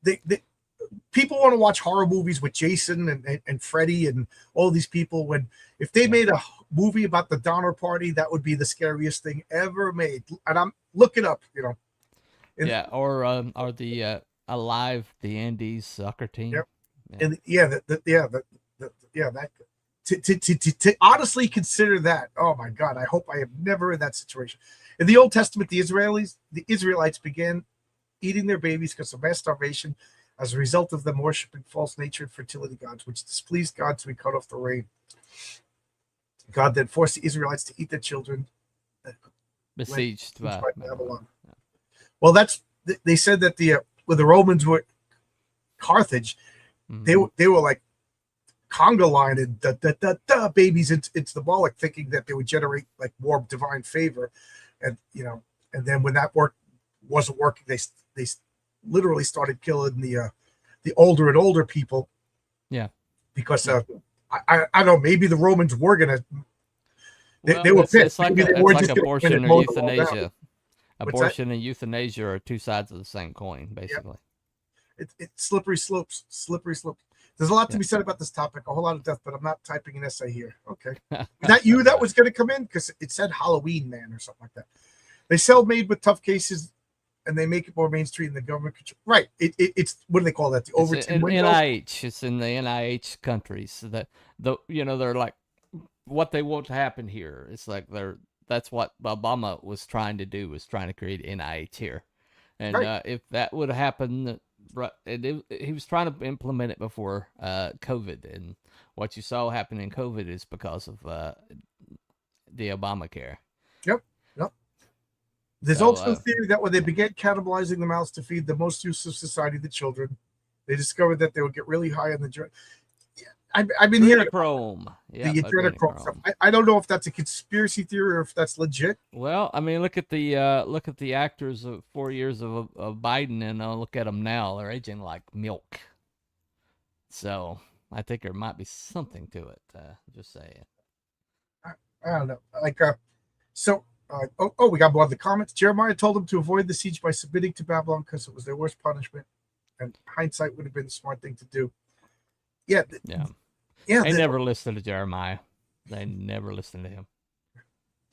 people want to watch horror movies with Jason and Freddy and all these people. When if they made a movie about the Donner Party, that would be the scariest thing ever made. And look it up. Yeah, or the Alive, the Andes soccer team. Yep. Yeah. And that to honestly consider that. Oh my God! I hope I am never in that situation. In the Old Testament, the Israelites began eating their babies because of mass starvation as a result of them worshiping false nature and fertility gods, which displeased God, so he cut off the rain. God then forced the Israelites to eat their children. Besieged by Babylon. Well, they said that when the Romans were Carthage, they were like conga line and babies into the Moloch, thinking that they would generate like more divine favor, and then when that wasn't working, they literally started killing the older and older people. Yeah, because I don't know, maybe the Romans were gonna. They were pissed. It's like abortion or euthanasia. Abortion and euthanasia are two sides of the same coin, basically. It's slippery slopes. There's a lot to be said about this topic, a whole lot of death, but I'm not typing an essay here. Okay. Is that you that was going to come in? Because it said Halloween Man or something like that. They sell made with tough cases, and they make it more mainstream in the government. Right. It's, what do they call that? The Overton window? NIH. It's in the NIH countries. They're like, what they want to happen here. It's like that's what Obama was trying to do, was trying to create NIH here. And if that would happen, he was trying to implement it before COVID. And what you saw happen in COVID is because of the Obamacare. Yep. There's also a theory that when they began cannibalizing the mouths to feed the most useless society, the children, they discovered that they would get really high on the I've been hearing adrenochrome. The adrenochrome stuff. I don't know if that's a conspiracy theory or if that's legit. Well, I mean, look at the actors of 4 years of Biden, and look at them now. They're aging like milk. So I think there might be something to it. Just saying. I don't know. We got one of the comments. Jeremiah told them to avoid the siege by submitting to Babylon because it was their worst punishment, and hindsight would have been the smart thing to do. Yeah. They never listened to Jeremiah. They never listened to him.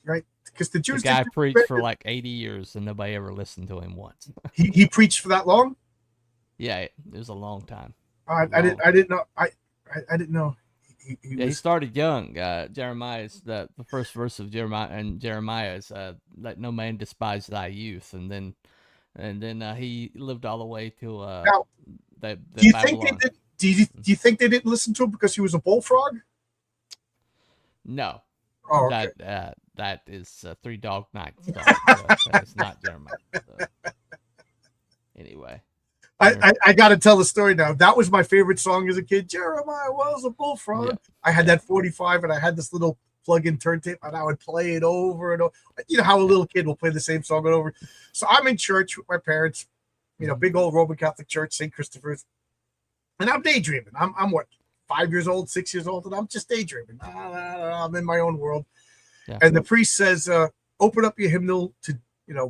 right? Because the The Jews guy didn't preached for like 80 years and nobody ever listened to him once. he preached for that long. Yeah, it was a long time. I didn't Long I time. didn't know I didn't know he Yeah, he was. started young. Jeremiah's the first verse of Jeremiah is let no man despise thy youth, and then he lived all the way to Now, the do you think they Babylon. did? Do you think they didn't listen to him because he was a bullfrog? No, Oh, okay. that is Three Dog Night song. So that is not Jeremiah. So anyway, I got to tell the story now. That was my favorite song as a kid. Jeremiah was a yeah, bullfrog. I had yeah, that 45, and I had this little plug-in turntable, and I would play it over and over. You know how a yeah. little kid will play the same song over. So I'm in church with my parents. Big old Roman Catholic church, St. Christopher's, and I'm daydreaming. I'm what, 5 years old, 6 years old, and I'm just daydreaming. I'm in my own world. Yeah. And the priest says, "Open up your hymnal to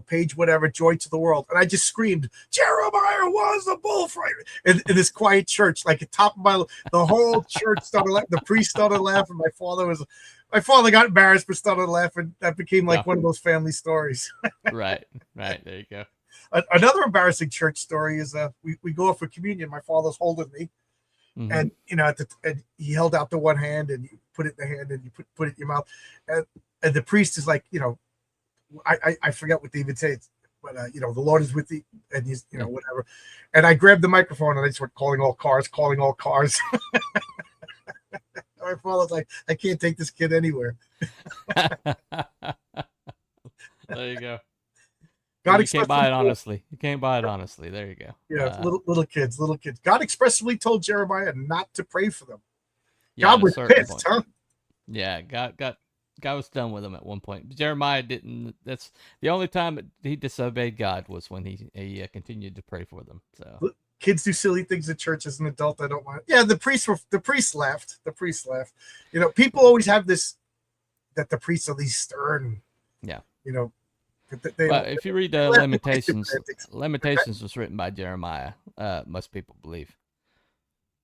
page whatever, joy to the world." And I just screamed, "Jeremiah was a bullfrog!" In this quiet church, like at top of the whole church started laughing. The priest started laughing. My father got embarrassed but started laughing. That became Yeah. like one of those family stories. Right. There you go. Another embarrassing church story is we go off for communion. My father's holding me, Mm-hmm. and and he held out the one hand, and you put it in the hand, and you put it in your mouth, and the priest is like, I forget what they even say, but the Lord is with thee, and he's Yeah. whatever. And I grabbed the microphone and I just went, calling all cars, calling all cars. My father's like, I can't take this kid anywhere. There you go. God You can't buy expressly it told, honestly. You can't buy it honestly. There you go. yeah, little kids. God expressly told Jeremiah not to pray for them. Yeah, God at a was certain pissed, point. huh? Yeah, God was done with him at one point. Jeremiah didn't. That's the only time he disobeyed God was when he continued to pray for them. So Kids do silly things at church. As an adult, I don't mind. Yeah, the priest laughed. The priest laughed. People always have this, that the priests are these stern. yeah. They Well, don't. if you read They laugh at my stupid Lamentations, antics. Lamentations was written by Jeremiah. Most people believe.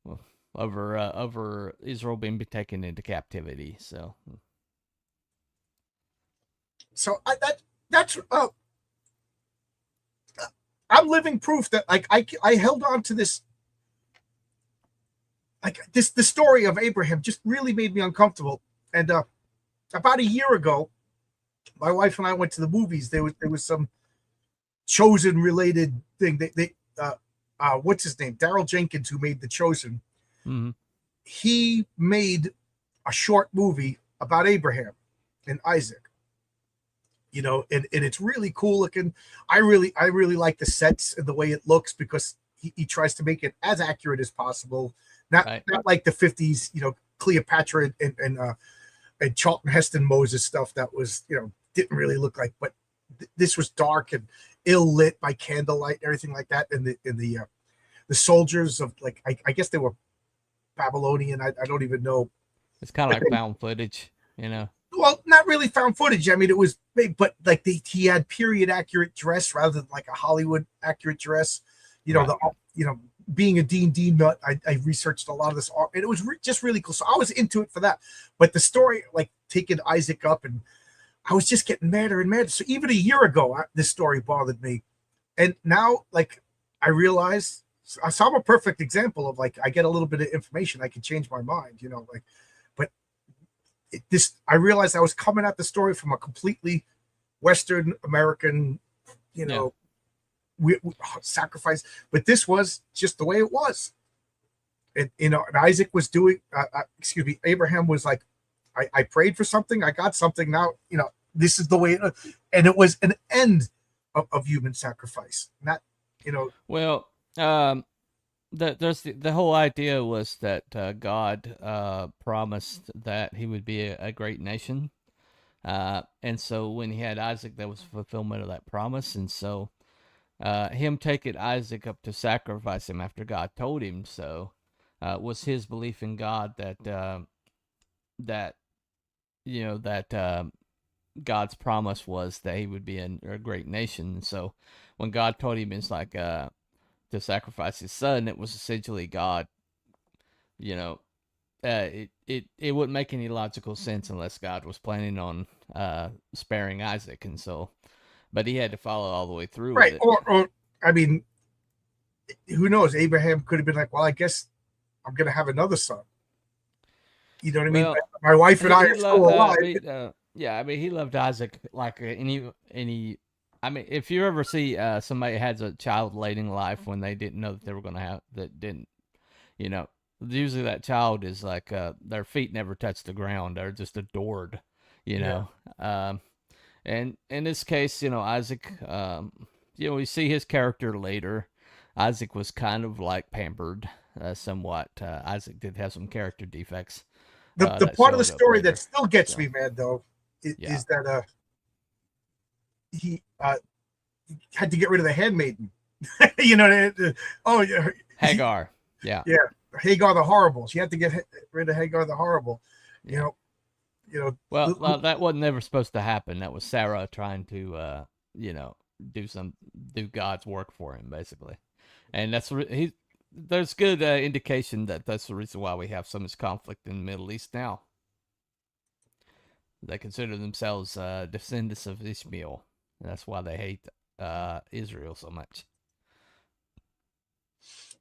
Well, over Israel being taken into captivity. So So that's I'm living proof that like I held on to this, like this the story of Abraham just really made me uncomfortable. And about a year ago, my wife and I went to the movies. There was some Chosen related thing. They what's his name? Daryl Jenkins, who made The Chosen. mm-hmm. He made a short movie about Abraham and Isaac. And it's really cool looking. I really like the sets and the way it looks, because he tries to make it as accurate as possible. Not Right. not like the 50s, Cleopatra and Charlton Heston Moses stuff that was, didn't really look like. But this was dark and ill lit by candlelight and everything like that. And the soldiers of, like, I guess they were Babylonian. I don't even know. It's kind of like found footage, Well, not really found footage. I mean, it was big, but like he had period accurate dress rather than like a Hollywood accurate dress. Right. Being a D&D nut, I researched a lot of this art, and it was just really cool. So I was into it for that. But the story, like taking Isaac up, and I was just getting madder and madder. So even a year ago, this story bothered me, and now, like, I realize. So I'm a perfect example of, like, I get a little bit of information, I can change my mind, like, but I realized I was coming at the story from a completely Western American, Yeah. we sacrifice, but this was just the way it was. And Isaac was doing, Abraham was like, I prayed for something, I got something. Now, this is the way and it was an end of human sacrifice, not, Well, the whole idea was that God promised that he would be a great nation, and so when he had Isaac, that was fulfillment of that promise. And so him taking Isaac up to sacrifice him after God told him so was his belief in God that God's promise was that he would be a great nation. And so when God told him, it's like to sacrifice his son, it was essentially God, you know, it wouldn't make any logical sense unless God was planning on sparing Isaac, and so, but he had to follow all the way through with Right. it. Or I mean, who knows? Abraham could have been like, well, I guess I'm going to have another son. You know what I mean? Well, My wife and I he are still alive. yeah, I mean, he loved Isaac like any. I mean, if you ever see somebody has a child late in life when they didn't know that they were going to have that didn't, you know, usually that child is like their feet never touch the ground; they're just adored, you Yeah. know. And in this case, Isaac, we see his character later. Isaac was kind of like pampered, somewhat. Isaac did have some character defects The that part of the showed up story that later. still gets So, me mad, though, yeah. is that he had to get rid of the handmaiden. You know, oh, yeah. Hagar. Yeah. Yeah. Hagar the Horrible. She had to get rid of Hagar the Horrible. Yeah. Well, that wasn't never supposed to happen. That was Sarah trying to, do God's work for him, basically. And there's good indication that that's the reason why we have so much conflict in the Middle East now. They consider themselves descendants of Ishmael. And that's why they hate Israel so much.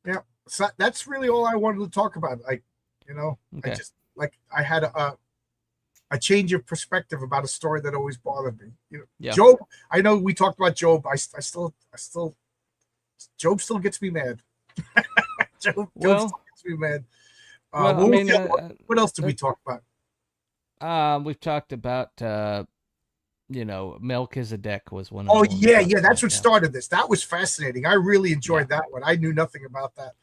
Yeah, so that's really all I wanted to talk about. Okay. I just I had a change of perspective about a story that always bothered me. Yeah. Job. I know we talked about Job. I still Job still gets me mad. Job still gets me mad. What else did we talk about? We've talked about Melchizedek was one of Oh, them. yeah, that's what started this. That was fascinating. I really enjoyed that one. I knew nothing about that.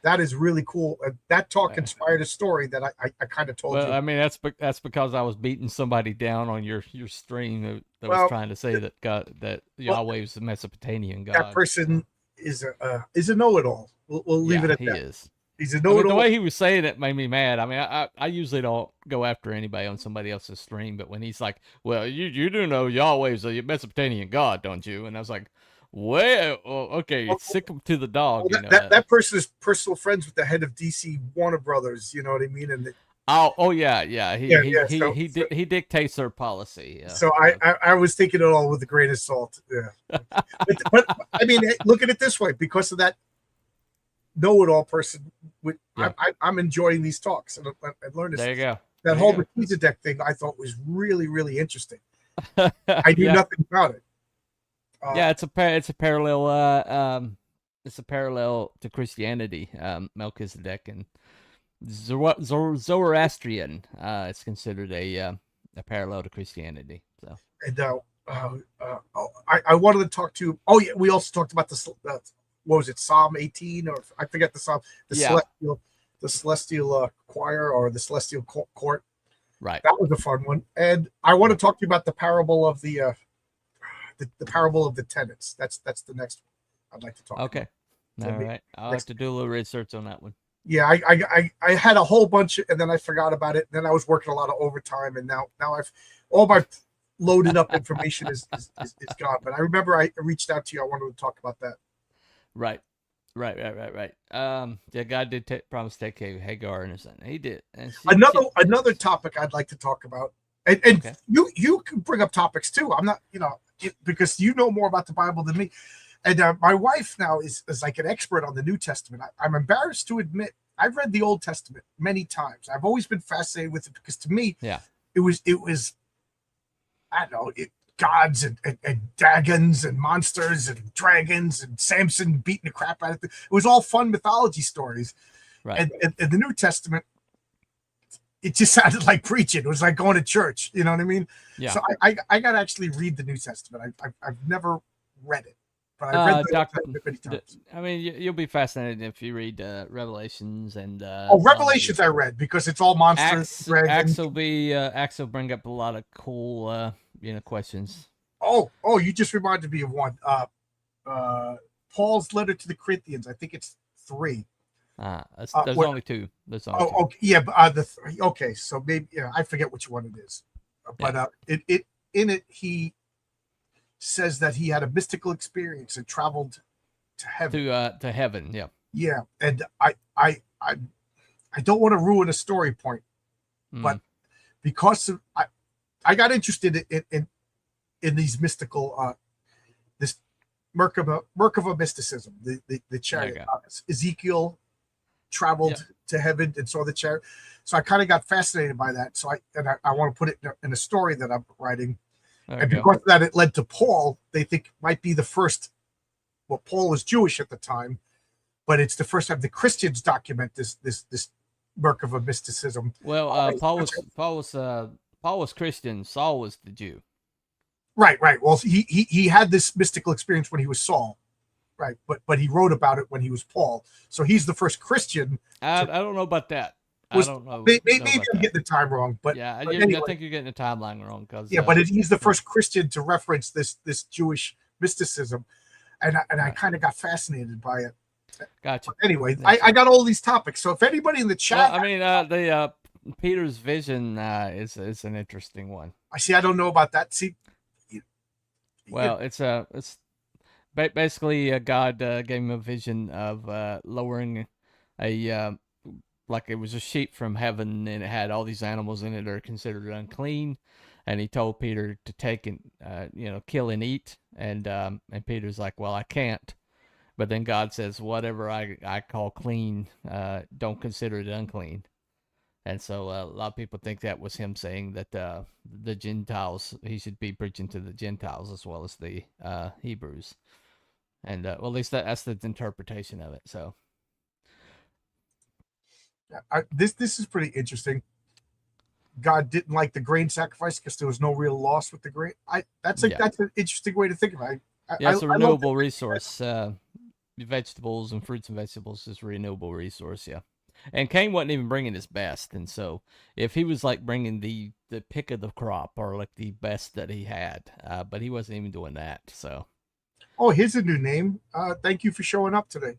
That is really cool. That talk inspired a story that I kind of told you. Well, I mean, that's because I was beating somebody down on your stream that was trying to say that Yahweh was the Mesopotamian God. That person is a know-it-all. We'll leave it at that. He is. He's a know-it-all. The way he was saying it made me mad. I mean, I usually don't go after anybody on somebody else's stream, but when he's like, "Well, you do know Yahweh's a Mesopotamian God, don't you?" And I was like, "Well, okay, sick him to the dog." That person is personal friends with the head of DC Warner Brothers. You know what I mean? And he dictates their policy. So I was taking it all with a grain of salt. Yeah, but I mean, look at it this way: because of that know-it-all person, I'm enjoying these talks, and I learned this. There you go. That whole Melchizedek thing I thought was really, really interesting. I knew nothing about it. It's a parallel. It's a parallel to Christianity. Melchizedek and Zoroastrian. It's considered a parallel to Christianity. So. And I wanted to talk to. Oh yeah, we also talked about this. What was it, Psalm 18, or I forget the psalm, the celestial choir or the celestial court. Right. That was a fun one. And I want to talk to you about the parable of the parable of the tenants. That's the next one I'd like to talk about. Okay. All right. I'll have to do a little research on that one. Yeah, I had a whole bunch, and then I forgot about it. And then I was working a lot of overtime, and now I've all my loaded up information is gone. But I remember I reached out to you. I wanted to talk about that. Right. God did promise to take care of Hagar and his son. He did. And another topic I'd like to talk about, and okay. you can bring up topics too. I'm not, because you know more about the Bible than me. And my wife now is like an expert on the New Testament. I'm embarrassed to admit I've read the Old Testament many times. I've always been fascinated with it because to me, it was I don't know, gods and dragons and monsters and dragons and Samson beating the crap out of it. It was all fun mythology stories. Right. And the New Testament, it just sounded like preaching. It was like going to church. You know what I mean? Yeah. So I got to actually read the New Testament. I've never read it. But I read the many times. I mean, you'll be fascinated if you read Revelations and. Revelations I read because it's all monsters. Acts will bring up a lot of cool, questions. Oh! You just reminded me of one. Paul's letter to the Corinthians. I think it's 3. There's only 2. There's only 2. Okay, yeah, but okay. So maybe I forget which one it is, but it in it he says that he had a mystical experience and traveled to heaven. To heaven, yeah. Yeah, and I don't want to ruin a story point, but because I got interested in these mystical, this Merkava mysticism, the chariot. Ezekiel traveled to heaven and saw the chariot. So I kind of got fascinated by that. So I want to put it in a story that I'm writing. And because of that, it led to Paul. They think might be the first. Well, Paul was Jewish at the time, but it's the first time the Christians document this Merkava mysticism. Well, Paul was Christian. Saul was the Jew. Right. Well, he had this mystical experience when he was Saul, right? But he wrote about it when he was Paul. So he's the first Christian. I don't know about that. I don't know. Maybe I'm getting the time wrong, but anyway. I think you're getting the timeline wrong but he's the first Christian to reference this Jewish mysticism, and I kind of got fascinated by it. Gotcha. But anyway, I got all these topics. So if anybody in the chat, the Peter's vision is an interesting one. I don't know about that. See, well, it's basically God gave him a vision of lowering a like it was a sheep from heaven, and it had all these animals in it that are considered unclean, and he told Peter to take and kill and eat, and Peter's like, well, I can't. But then God says, whatever I call clean, don't consider it unclean. And so a lot of people think that was him saying that the Gentiles, he should be preaching to the Gentiles as well as the Hebrews. And well, at least that's the interpretation of it. So this is pretty interesting. God didn't like the grain sacrifice because there was no real loss with the grain. That's an interesting way to think about it. It's a renewable resource. Vegetables and fruits and vegetables is a renewable resource. Yeah. And Cain wasn't even bringing his best, and so if he was like bringing the pick of the crop or like the best that he had, but he wasn't even doing that. So, here's a new name. Thank you for showing up today.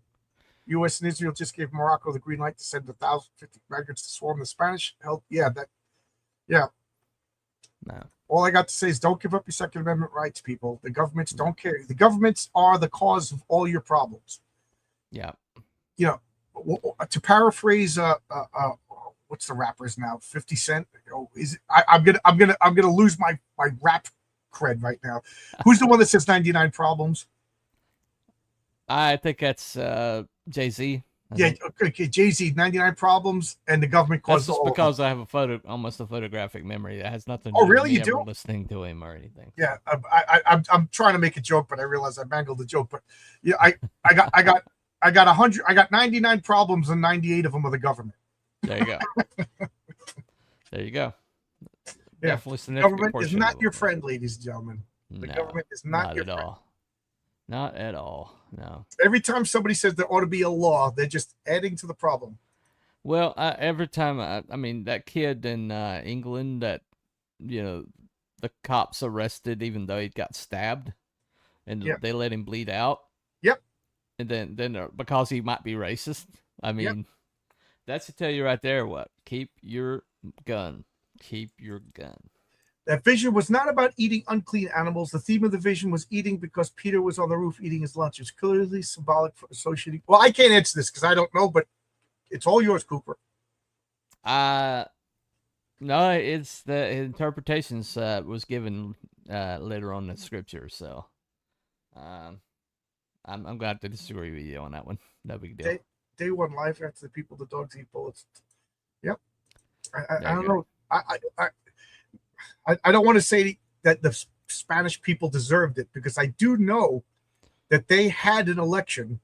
U.S. and Israel just gave Morocco the green light to send 1,050 migrants to swarm the Spanish. No. All I got to say is don't give up your Second Amendment rights, people. The governments don't care. The governments are the cause of all your problems. Yeah. To paraphrase what's the rappers now, 50 Cent. I'm gonna lose my rap cred right now. Who's the one that says 99 problems? I think that's Jay-Z. Okay, Jay-Z, 99 problems, and the government caused all. That's just because I have almost a photographic memory that has nothing to do with really? me you do? listening to him or anything. Yeah, I'm trying to make a joke, but I realize I mangled the joke. But yeah, I got 100. I got 99 problems, and 98 of them are the government. There you go. There you go. Yeah, definitely significant. Government is not your friend, ladies and gentlemen. The government is not your friend. All. Not at all. No. Every time somebody says there ought to be a law, they're just adding to the problem. Well, every time, I mean, that kid in England that, the cops arrested even though he got stabbed, and they let him bleed out. Yep. And then because he might be racist. I mean, that should tell you right there what. Keep your gun. Keep your gun. That vision was not about eating unclean animals. The theme of the vision was eating because Peter was on the roof eating his lunch. It's clearly symbolic for associating. Well, I can't answer this because I don't know, but it's all yours, Cooper. No, it's the interpretations was given later on in Scripture, so I'm glad to disagree with you on that one. No big deal. Day one life after the people, the dogs eat bullets. Yep. I don't know. I don't want to say that the Spanish people deserved it because I do know that they had an election.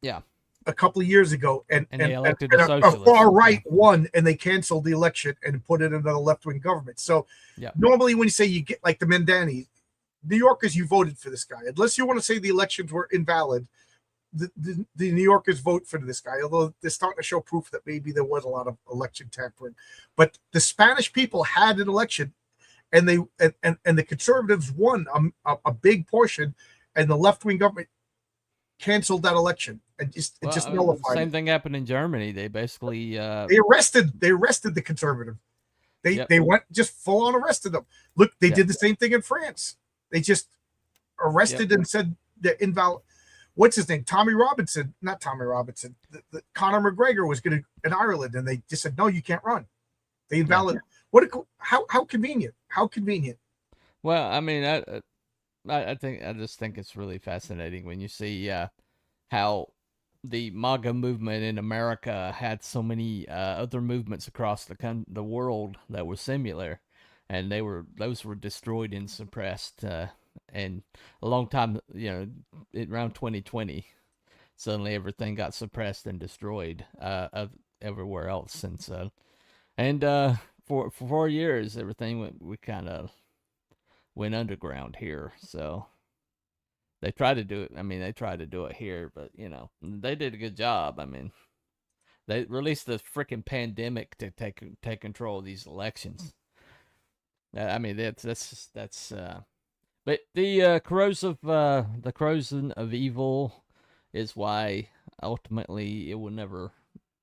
Yeah. A couple of years ago, and they elected a far right won, and they canceled the election and put in another left-wing government. So normally when you say you get like the Mandani, New Yorkers, you voted for this guy. Unless you want to say the elections were invalid, the New Yorkers vote for this guy, although they're starting to show proof that maybe there was a lot of election tampering. But the Spanish people had an election, and they and the conservatives won a big portion, and the left-wing government canceled that election and just nullified. Same thing happened in Germany. They basically they arrested the conservative. They went just full on arrested them. Look, they did the same thing in France. They just arrested and said they're invalid. what's his name? Not Tommy Robinson. Conor McGregor was going to in Ireland, and they just said no, you can't run. They invalidated. Yeah. How convenient? How convenient? Well, I mean, I just think it's really fascinating when you see how the MAGA movement in America had so many other movements across the world that were similar, and those were destroyed and suppressed. And a long time, around 2020, suddenly everything got suppressed and destroyed everywhere else, and so for 4 years everything we kind of went underground here. So they tried to do it. I mean, they tried to do it here, but they did a good job. I mean, they released the freaking pandemic to take control of these elections. I mean, that's. But the corrosion of evil is why ultimately it will never.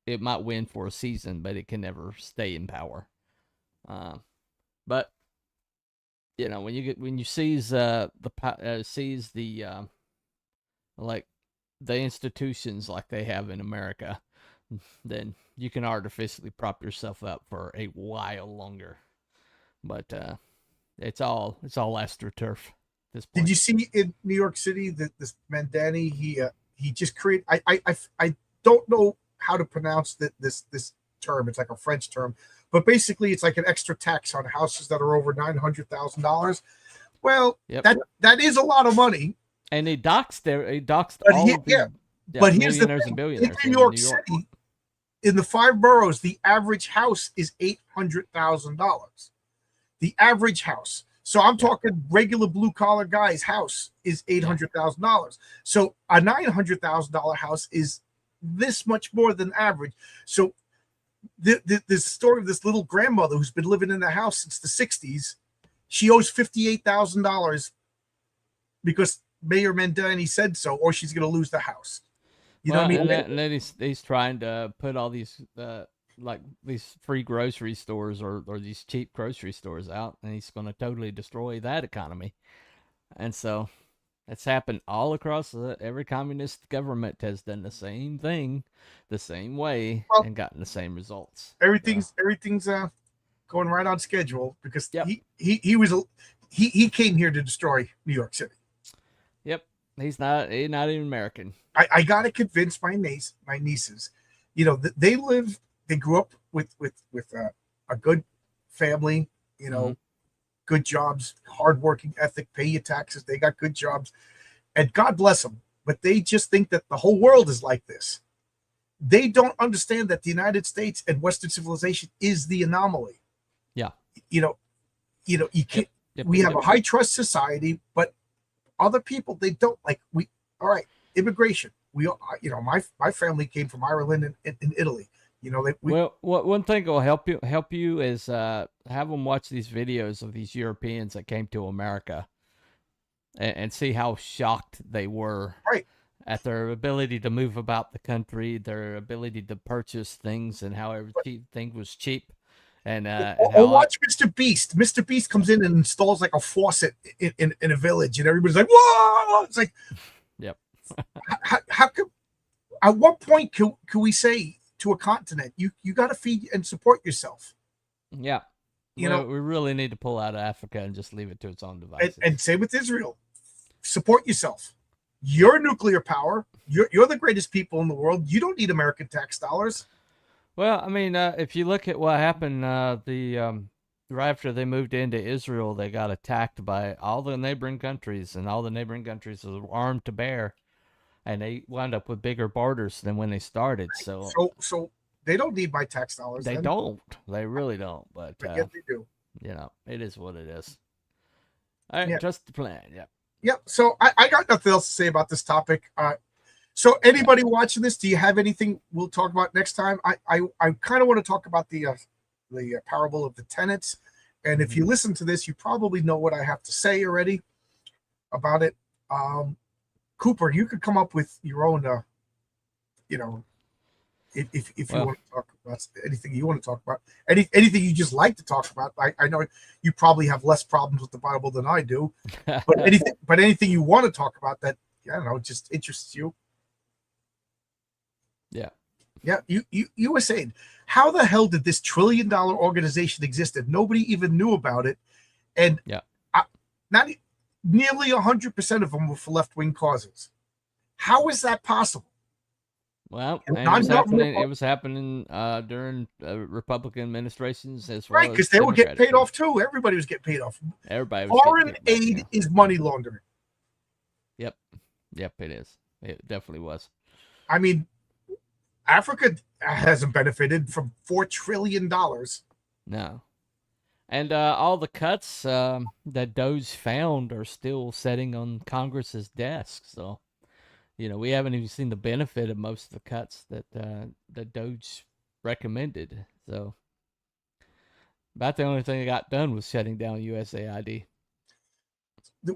It might win for a season, but it can never stay in power. But when you seize like the institutions like they have in America, then you can artificially prop yourself up for a while longer. But it's all astroturf at this point. Did you see in New York City that this Mandani he just created? I don't know how to pronounce this term. It's like a French term, but basically it's like an extra tax on houses that are over $900,000. Well, yep. that is a lot of money. And he doxed all of the but here's the thing. In New York City, in the 5 boroughs, the average house is $800,000. The average house. So I'm talking regular blue collar guy's house is $800,000. So a $900,000 house is this much more than average. So this story of this little grandmother who's been living in the house since the 60s, she owes $58,000 because Mayor Mandani said so, or she's going to lose the house. You know what I mean? And then he's trying to put all these like these free grocery stores or these cheap grocery stores out, and he's going to totally destroy that economy. And so it's happened all across every communist government has done the same thing, the same way, and gotten the same results. Everything's going right on schedule because he came here to destroy New York City. Yep, he's not even American. I got to convince my nieces, they grew up with a good family, good jobs, hardworking ethic, pay your taxes. They got good jobs, and God bless them. But they just think that the whole world is like this. They don't understand that the United States and Western civilization is the anomaly. Yeah, you can't. We have a high trust society, but other people they don't like. All right, immigration. My family came from Ireland and Italy. One thing will help you is have them watch these videos of these Europeans that came to America and see how shocked they were at their ability to move about the country, their ability to purchase things, and how everything was cheap. And watch Mr. Beast. Mr. Beast comes in and installs like a faucet in a village, and everybody's like, "Whoa!" It's like, yep. how could? At what point can we say to a continent, you got to feed and support yourself? Yeah, we really need to pull out of Africa and just leave it to its own devices. And same with Israel. Support yourself. You're nuclear power. You're the greatest people in the world. You don't need American tax dollars. Well, I mean, if you look at what happened, right after they moved into Israel, they got attacked by all the neighboring countries, and all the neighboring countries were armed to bear, and they wound up with bigger borders than when they started. So they don't need my tax dollars. They don't. They really don't. But yet they do. It is what it is. All right, just the plan. Yeah. Yep. So I got nothing else to say about this topic. So anybody watching this, do you have anything we'll talk about next time? I kind of want to talk about the parable of the tenants. And if you listen to this, you probably know what I have to say already about it. Cooper, you could come up with your own, if you want to talk about anything you want to talk about, anything you just like to talk about. I know you probably have less problems with the Bible than I do, but anything you want to talk about that I don't know, it just interests you. Yeah. Yeah, you were saying, how the hell did this $1 trillion organization exist and nobody even knew about it? And Yeah. not nearly 100% of them were for left-wing causes. How is that possible? Well, And and non-government, it was happening during Republican administrations as right? well Because as they were getting Democratic paid ones. off too. Everybody was getting paid off. Everybody was getting Foreign kickbacks. aid Yeah. is money laundering. Yep. Yep. It is. It definitely was. I mean, Africa hasn't benefited from $4 trillion. No. And all the cuts that Doge found are still sitting on Congress's desk. So, we haven't even seen the benefit of most of the cuts that Doge recommended. So, about the only thing that got done was shutting down USAID.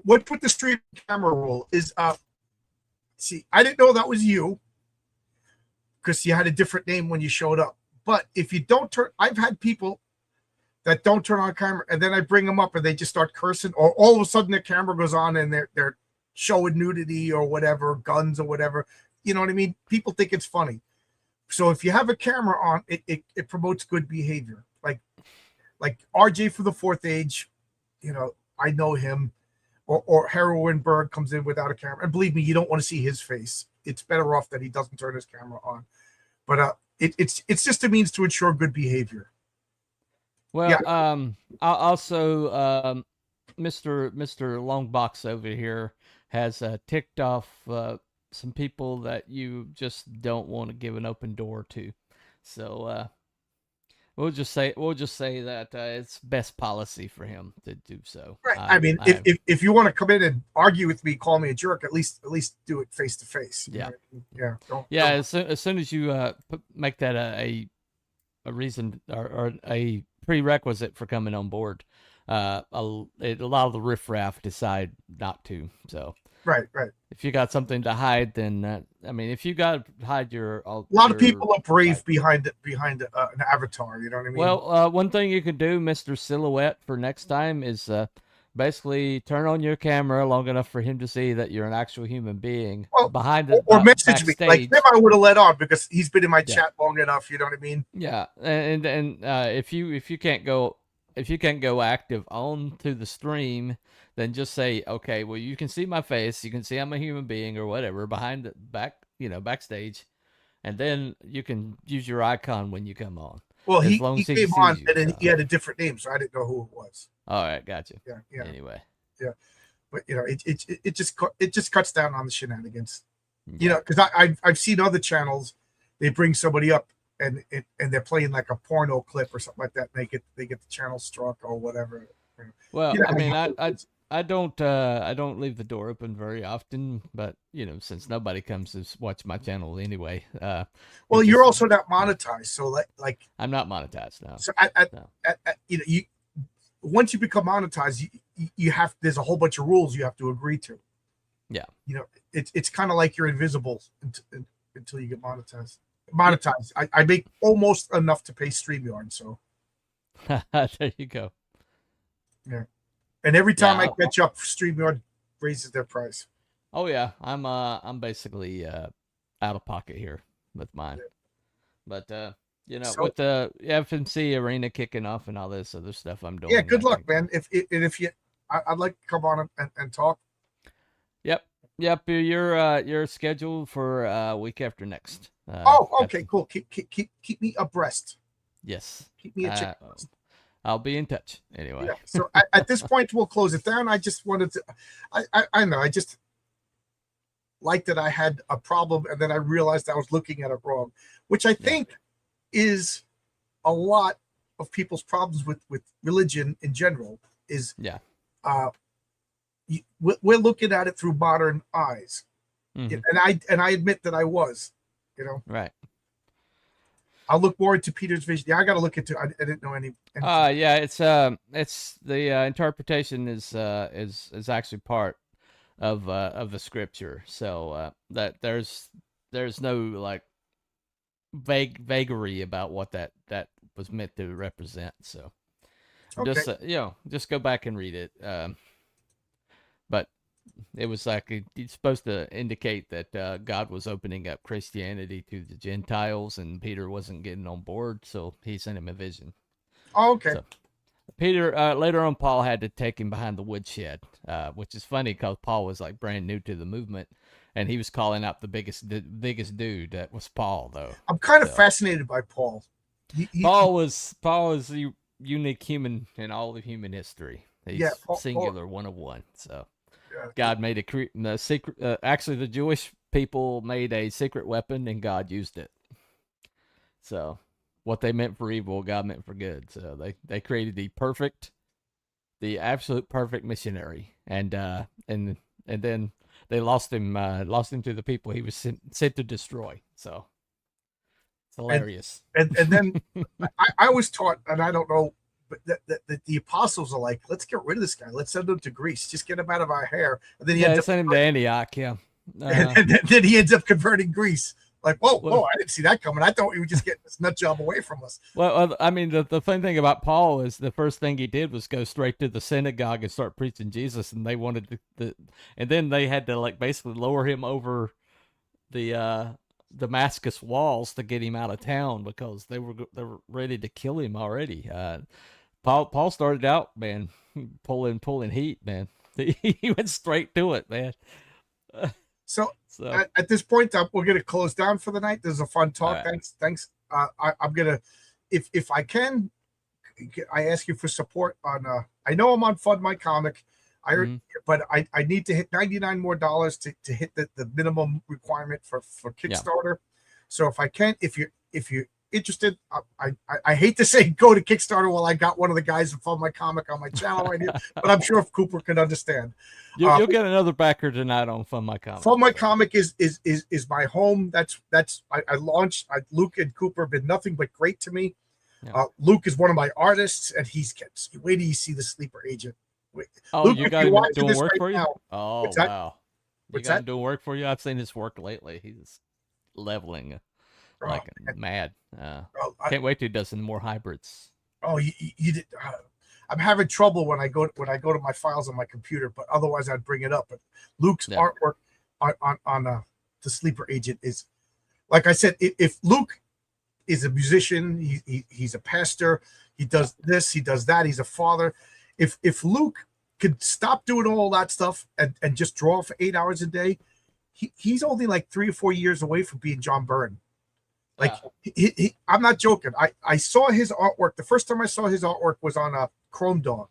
What with the stream camera rule is see, I didn't know that was you because you had a different name when you showed up. But if you don't turn, I've had people that don't turn on camera, and then I bring them up and they just start cursing, or all of a sudden the camera goes on and they're showing nudity or whatever, guns or whatever. You know what I mean? People think it's funny. So if you have a camera on, it promotes good behavior. Like RJ for the Fourth Age, I know him. Or Heroin Berg comes in without a camera, and believe me, you don't want to see his face. It's better off that he doesn't turn his camera on. But it's just a means to ensure good behavior. Well, Yeah. also, Mr. Longbox over here has ticked off some people that you just don't want to give an open door to. So we'll just say that it's best policy for him to do so. Right. I mean, if you want to come in and argue with me, call me a jerk. At least do it face to face. Yeah. Yeah. Don't. As soon as you make that a reason or a prerequisite for coming on board, a lot of the riffraff decide not to. So Right. if you got something to hide, then if you got to hide a lot of people are brave behind an avatar. You know what I mean? Well, one thing you could do, Mr. Silhouette, for next time is basically turn on your camera long enough for him to see that you're an actual human being behind the or message backstage. me. Like him, I would have let on because he's been in my chat long enough. You know what I mean? Yeah, and if you can't go active on to the stream, then just say, okay, well, you can see my face, you can see I'm a human being or whatever behind the backstage, and then you can use your icon when you come on. Well, he came on and then he had a different name, so I didn't know who it was. All right, gotcha. Yeah. Anyway. Yeah, but it just cuts down on the shenanigans. Because I've seen other channels, they bring somebody up and they're playing like a porno clip or something like that. And they get the channel struck or whatever. Well, I don't leave the door open very often, but since nobody comes to watch my channel anyway. Well, you're also not monetized, so like I'm not monetized now. So you once you become monetized, you have there's a whole bunch of rules you have to agree to. Yeah, it's kind of like you're invisible until you get monetized. I make almost enough to pay StreamYard, so there you go. Yeah. And every time I catch up, StreamYard raises their price. Oh yeah, I'm basically out of pocket here with mine. Yeah. But with the FNC arena kicking off and all this other stuff I'm doing. Yeah, good luck, man. If you, I'd like to come on and talk. Yep. You're scheduled for week after next. Okay, cool. Keep me abreast. Yes. Keep me a check. I'll be in touch anyway. Yeah, so at this point, we'll close it down. I just wanted to, I know, I just like that I had a problem and then I realized I was looking at it wrong, which I think is a lot of people's problems with religion in general is, we're looking at it through modern eyes. Mm-hmm. And I admit that I was, Right. I'll look more into Peter's vision. Yeah, I got to look into. I didn't know any. It's the interpretation is actually part of the scripture. So that there's no like vagary about what that was meant to represent. So just go back and read it. But it was like it's supposed to indicate that God was opening up Christianity to the Gentiles, and Peter wasn't getting on board, so he sent him a vision. Oh, okay. So Peter, later on, Paul had to take him behind the woodshed, which is funny because Paul was like brand new to the movement, and he was calling out the biggest dude. That was Paul, though. I'm kind of fascinated by Paul. Paul was a unique human in all of human history. He's Yeah, singular, one of one. So yeah. God made a secret. Actually, the Jewish people made a secret weapon, and God used it. So what they meant for evil, God meant for good. So they created the absolute perfect missionary, and then they lost him to the people he was sent to destroy. So it's hilarious. And then I was taught, and I don't know, but that the apostles are like, let's get rid of this guy. Let's send him to Greece. Just get him out of our hair. And then they sent him to Antioch. Yeah. And then he ends up converting Greece. Like, whoa, I didn't see that coming. I thought we were just getting this nut job away from us. Well, I mean, the funny thing about Paul is the first thing he did was go straight to the synagogue and start preaching Jesus, and they wanted and then they had to like basically lower him over the Damascus walls to get him out of town because they were ready to kill him already. Paul started out, man, pulling heat, man. He went straight to it, man. So at this point, we're going to close down for the night. This is a fun talk. Right. Thanks. I'm going to, if I can, I ask you for support on, I know I'm on Fund My Comic, but I need to hit $99 more to hit the minimum requirement for Kickstarter. Yeah. So if I can, if you're interested, I hate to say go to Kickstarter while I got one of the guys who Fund My Comic on my channel right here, but I'm sure if Cooper can understand. You'll get another backer tonight on Fund My Comic. Fund My Comic is my home. I launched. Luke and Cooper have been nothing but great to me. Yeah. Luke is one of my artists, and wait till you see the Sleeper Agent. Luke, you got him doing work for you? Now, oh, wow. You got him doing work for you? I've seen his work lately. He's leveling like mad. Can't wait till he does some more hybrids. Oh, you did. I'm having trouble when I go to my files on my computer, but otherwise I'd bring it up. But Luke's artwork on the Sleeper Agent is, like I said, if Luke is a musician, he's a pastor, he does this, he does that, he's a father. If Luke could stop doing all that stuff and just draw for 8 hours a day, he's only like 3 or 4 years away from being John Byrne. Like I'm not joking. I saw his artwork. The first time I saw his artwork was on a Chrome Dog.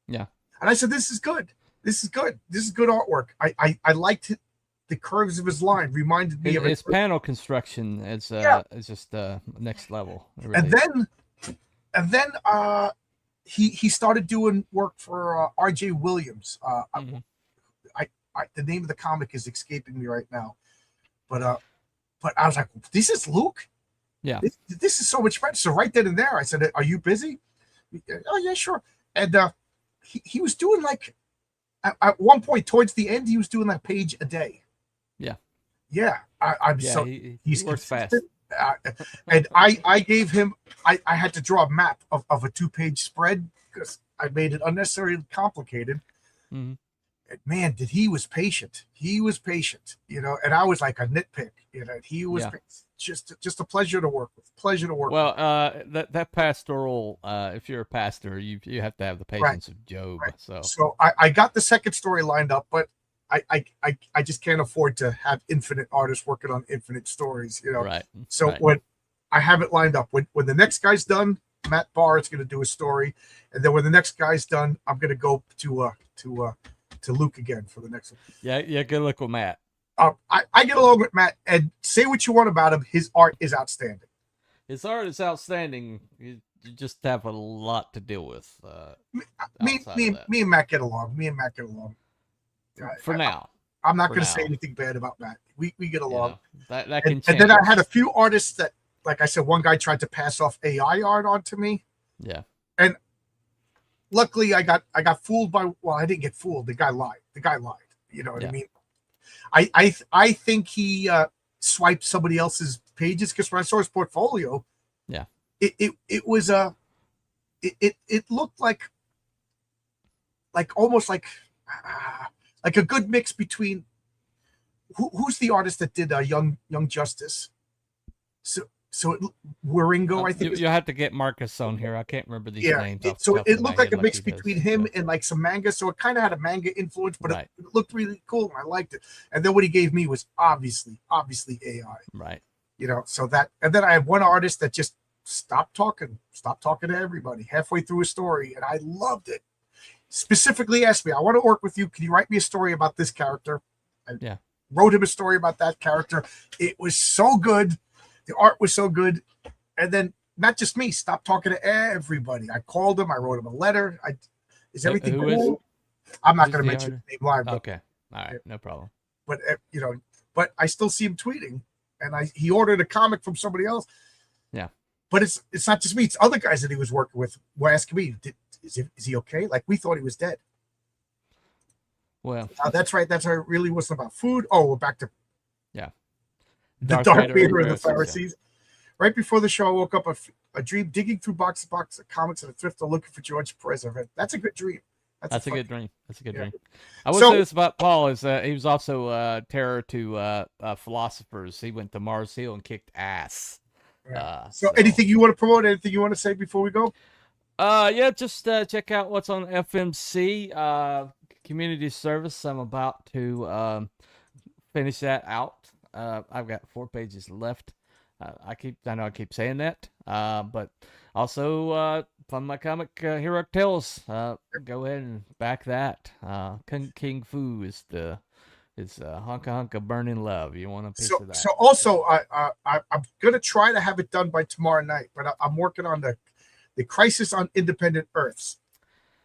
Yeah. And I said, this is good. This is good. This is good artwork. I liked it. The curves of his line reminded me of his panel construction. Is just next level. Really. And then he started doing work for R.J. Williams. The name of the comic is escaping me right now, but I was like, this is Luke. Yeah, this is so much better. So right then and there, I said, "Are you busy?" Oh yeah, sure. And he was doing like at one point towards the end, he was doing like a page a day. Yeah, he works fast. And I gave him. I had to draw a map of a 2-page spread because I made it unnecessarily complicated. Mm-hmm. And man, he was patient. He was patient, and I was like a nitpick, he was just a pleasure to work with. Well, that pastoral, if you're a pastor, you have to have the patience of Job. Right. So I got the second story lined up, but I just can't afford to have infinite artists working on infinite stories, Right. So when I have it lined up, when the next guy's done, Matt Barr is going to do a story, and then when the next guy's done, I'm going to go to Luke again for the next one. Yeah, good luck with Matt. I get along with Matt, and say what you want about him. His art is outstanding. His art is outstanding. You just have a lot to deal with. Me and Matt get along. For now. I'm not going to say anything bad about Matt. We get along. That can change. And then I had a few artists that, like I said, one guy tried to pass off AI art onto me. Yeah. And luckily I got fooled by, well, I didn't get fooled. The guy lied. You know what I mean? I think he swiped somebody else's pages, because when I saw his portfolio, it was it looked like almost like like a good mix between who's the artist that did Young Justice? So Waringo, I think. You have to get Marcus on here. I can't remember these Yeah, names off the so top it of my looked like head a mix he does, between him so. and like some manga. So it kind of had a manga influence, but Right. it looked really cool and I liked it. And then what he gave me was obviously AI. Right. You know, so that, and then I have one artist that just stopped talking to everybody halfway through a story, and I loved it. Specifically asked me, I want to work with you. Can you write me a story about this character? I Yeah. wrote him a story about that character. It was so good. The art was so good. And then not just me, stopped talking to everybody. I called him. I wrote him a letter. Is everything Who cool? I'm not going to the mention his artist? name live. But, Okay. All right. No problem. but you know, but I still see him tweeting, and he ordered a comic from somebody else. Yeah. But it's not just me. It's other guys that he was working with were asking me, is he okay? Like we thought he was dead. Well, that's right. That's how it really wasn't about food. Oh, we're back to the Darth Vader and the Pharisees. Yeah. Right before the show, I woke up a dream digging through box of comics at a thrift store looking for George Perez. That's a good dream. That's a good dream. That's a good dream. I will say this about Paul is he was also terror to philosophers. He went to Mars Hill and kicked ass. So anything you want to promote? Anything you want to say before we go? Yeah, just check out what's on FMC community service. I'm about to finish that out. I've got 4 pages left. I know I keep saying that, but also Fund My Comic Heroic Tales. Go ahead and back that. King Fu is Honka Honka Burning Love. You want a piece of that? So also, I'm gonna try to have it done by tomorrow night, but I'm working on the Crisis on Independent Earths,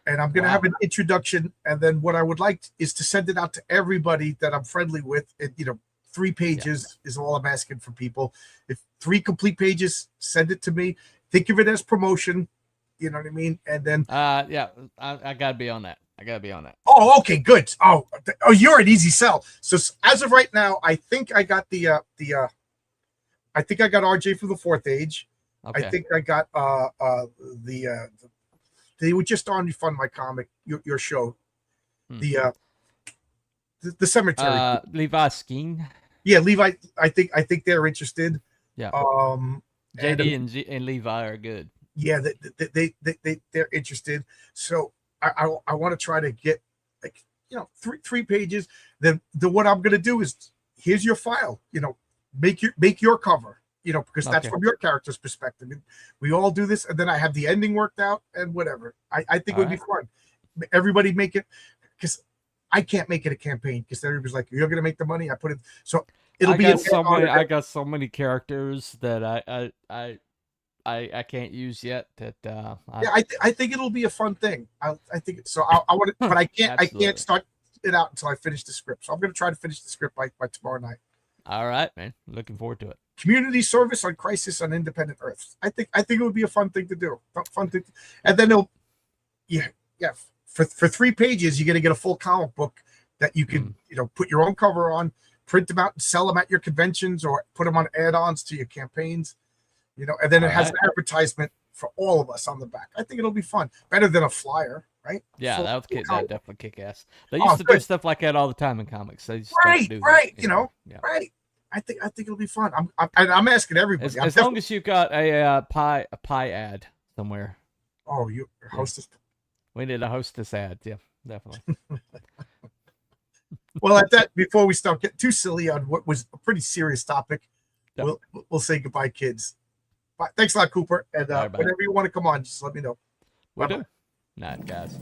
and I'm gonna have an introduction, and then what I would like is to send it out to everybody that I'm friendly with. 3 pages is all I'm asking for people. If 3 complete pages, send it to me. Think of it as promotion. You know what I mean? And then yeah, I gotta be on that. Oh, okay, good. Oh, you're an easy sell. So as of right now, I think I got I think I got RJ for the 4th Age. Okay. I think I got they were just on Fund My Comic, your show. The cemetery. Levi Skeen. Yeah, Levi. I think they're interested. Yeah. JD and Levi are good. Yeah, they're interested. So I want to try to get like 3 pages. Then what I'm gonna do is here's your file. Make your cover. Because that's from your character's perspective. And we all do this, and then I have the ending worked out and whatever. I think it would be fun. Everybody make it, because I can't make it a campaign because everybody's like, you're gonna make the money. I put it, so it'll be. I got so many characters that I can't use yet. That I think it'll be a fun thing. I think so. I want to, but I can't start it out until I finish the script. So I'm gonna try to finish the script by tomorrow night. All right, man. Looking forward to it. Community service on Crisis on Independent Earths. I think it would be a fun thing to do. And then for 3 pages, you're gonna get a full comic book that you can put your own cover on, print them out, and sell them at your conventions, or put them on add-ons to your campaigns. And then it has an advertisement for all of us on the back. I think it'll be fun. Better than a flyer, right? Yeah, that definitely kick ass. They used to do stuff like that all the time in comics. They just right. Right. I think it'll be fun. I'm asking everybody. As long as you've got a pie ad somewhere. Oh, you hostess. We need a hostess ad. Yeah, definitely. Well, at that, before we start getting too silly on what was a pretty serious topic, we'll say goodbye, kids. Bye. Thanks a lot, Cooper. And whenever you want to come on, just let me know. Will do. Night, guys.